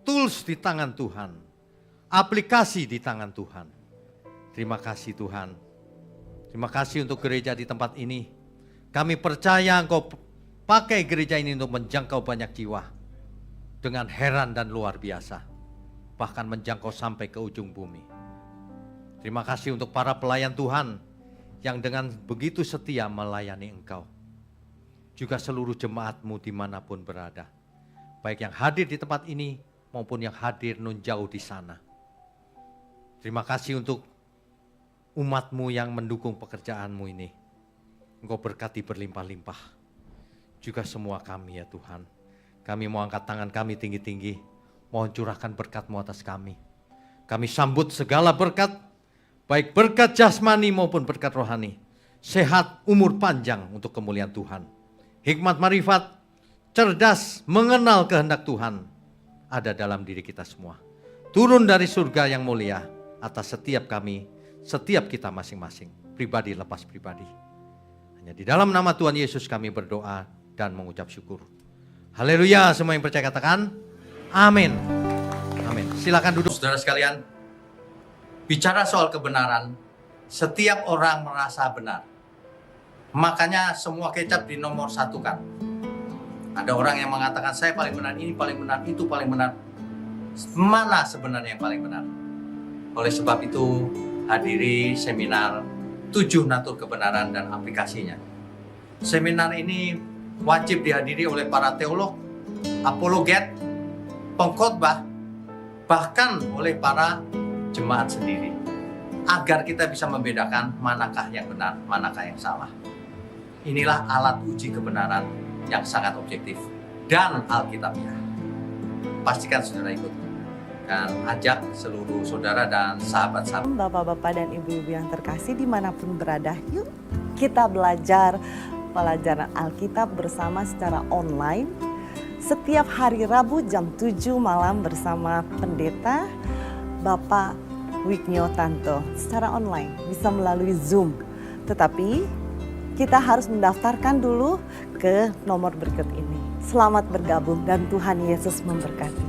tools di tangan Tuhan, aplikasi di tangan Tuhan. Terima kasih Tuhan. Terima kasih untuk gereja di tempat ini. Kami percaya Engkau pakai gereja ini untuk menjangkau banyak jiwa dengan heran dan luar biasa, bahkan menjangkau sampai ke ujung bumi. Terima kasih untuk para pelayan Tuhan yang dengan begitu setia melayani Engkau. Juga seluruh jemaat-Mu dimanapun berada, baik yang hadir di tempat ini maupun yang hadir nun jauh di sana. Terima kasih untuk umat-Mu yang mendukung pekerjaan-Mu ini. Engkau berkati berlimpah-limpah. Juga semua kami ya Tuhan. Kami mau angkat tangan kami tinggi-tinggi. Mohon curahkan berkat-Mu atas kami. Kami sambut segala berkat, baik berkat jasmani maupun berkat rohani. Sehat, umur panjang untuk kemuliaan Tuhan. Hikmat marifat, cerdas, mengenal kehendak Tuhan ada dalam diri kita semua. Turun dari surga yang mulia atas setiap kami, setiap kita masing-masing, pribadi lepas pribadi. Hanya di dalam nama Tuhan Yesus kami berdoa dan mengucap syukur. Haleluya, semua yang percaya katakan amin. Amin. Silakan duduk saudara sekalian. Bicara soal kebenaran, setiap orang merasa benar. Makanya semua kecap dinomor satukan. Ada orang yang mengatakan saya paling benar, ini paling benar, itu paling benar. Mana sebenarnya yang paling benar? Oleh sebab itu hadiri seminar 7 natur kebenaran dan aplikasinya. Seminar ini wajib dihadiri oleh para teolog, apologet, pengkhotbah, bahkan oleh para jemaat sendiri. Agar kita bisa membedakan manakah yang benar, manakah yang salah. Inilah alat uji kebenaran yang sangat objektif dan alkitabiah. Pastikan saudara ikut dan ajak seluruh saudara dan sahabat-sahabat. Bapak-bapak dan ibu-ibu yang terkasih dimanapun berada, yuk kita belajar pelajaran Alkitab bersama secara online setiap hari Rabu jam 7 malam bersama pendeta Bapak Wignio Tanto secara online, bisa melalui Zoom. Tetapi kita harus mendaftarkan dulu ke nomor berikut ini. Selamat bergabung dan Tuhan Yesus memberkati.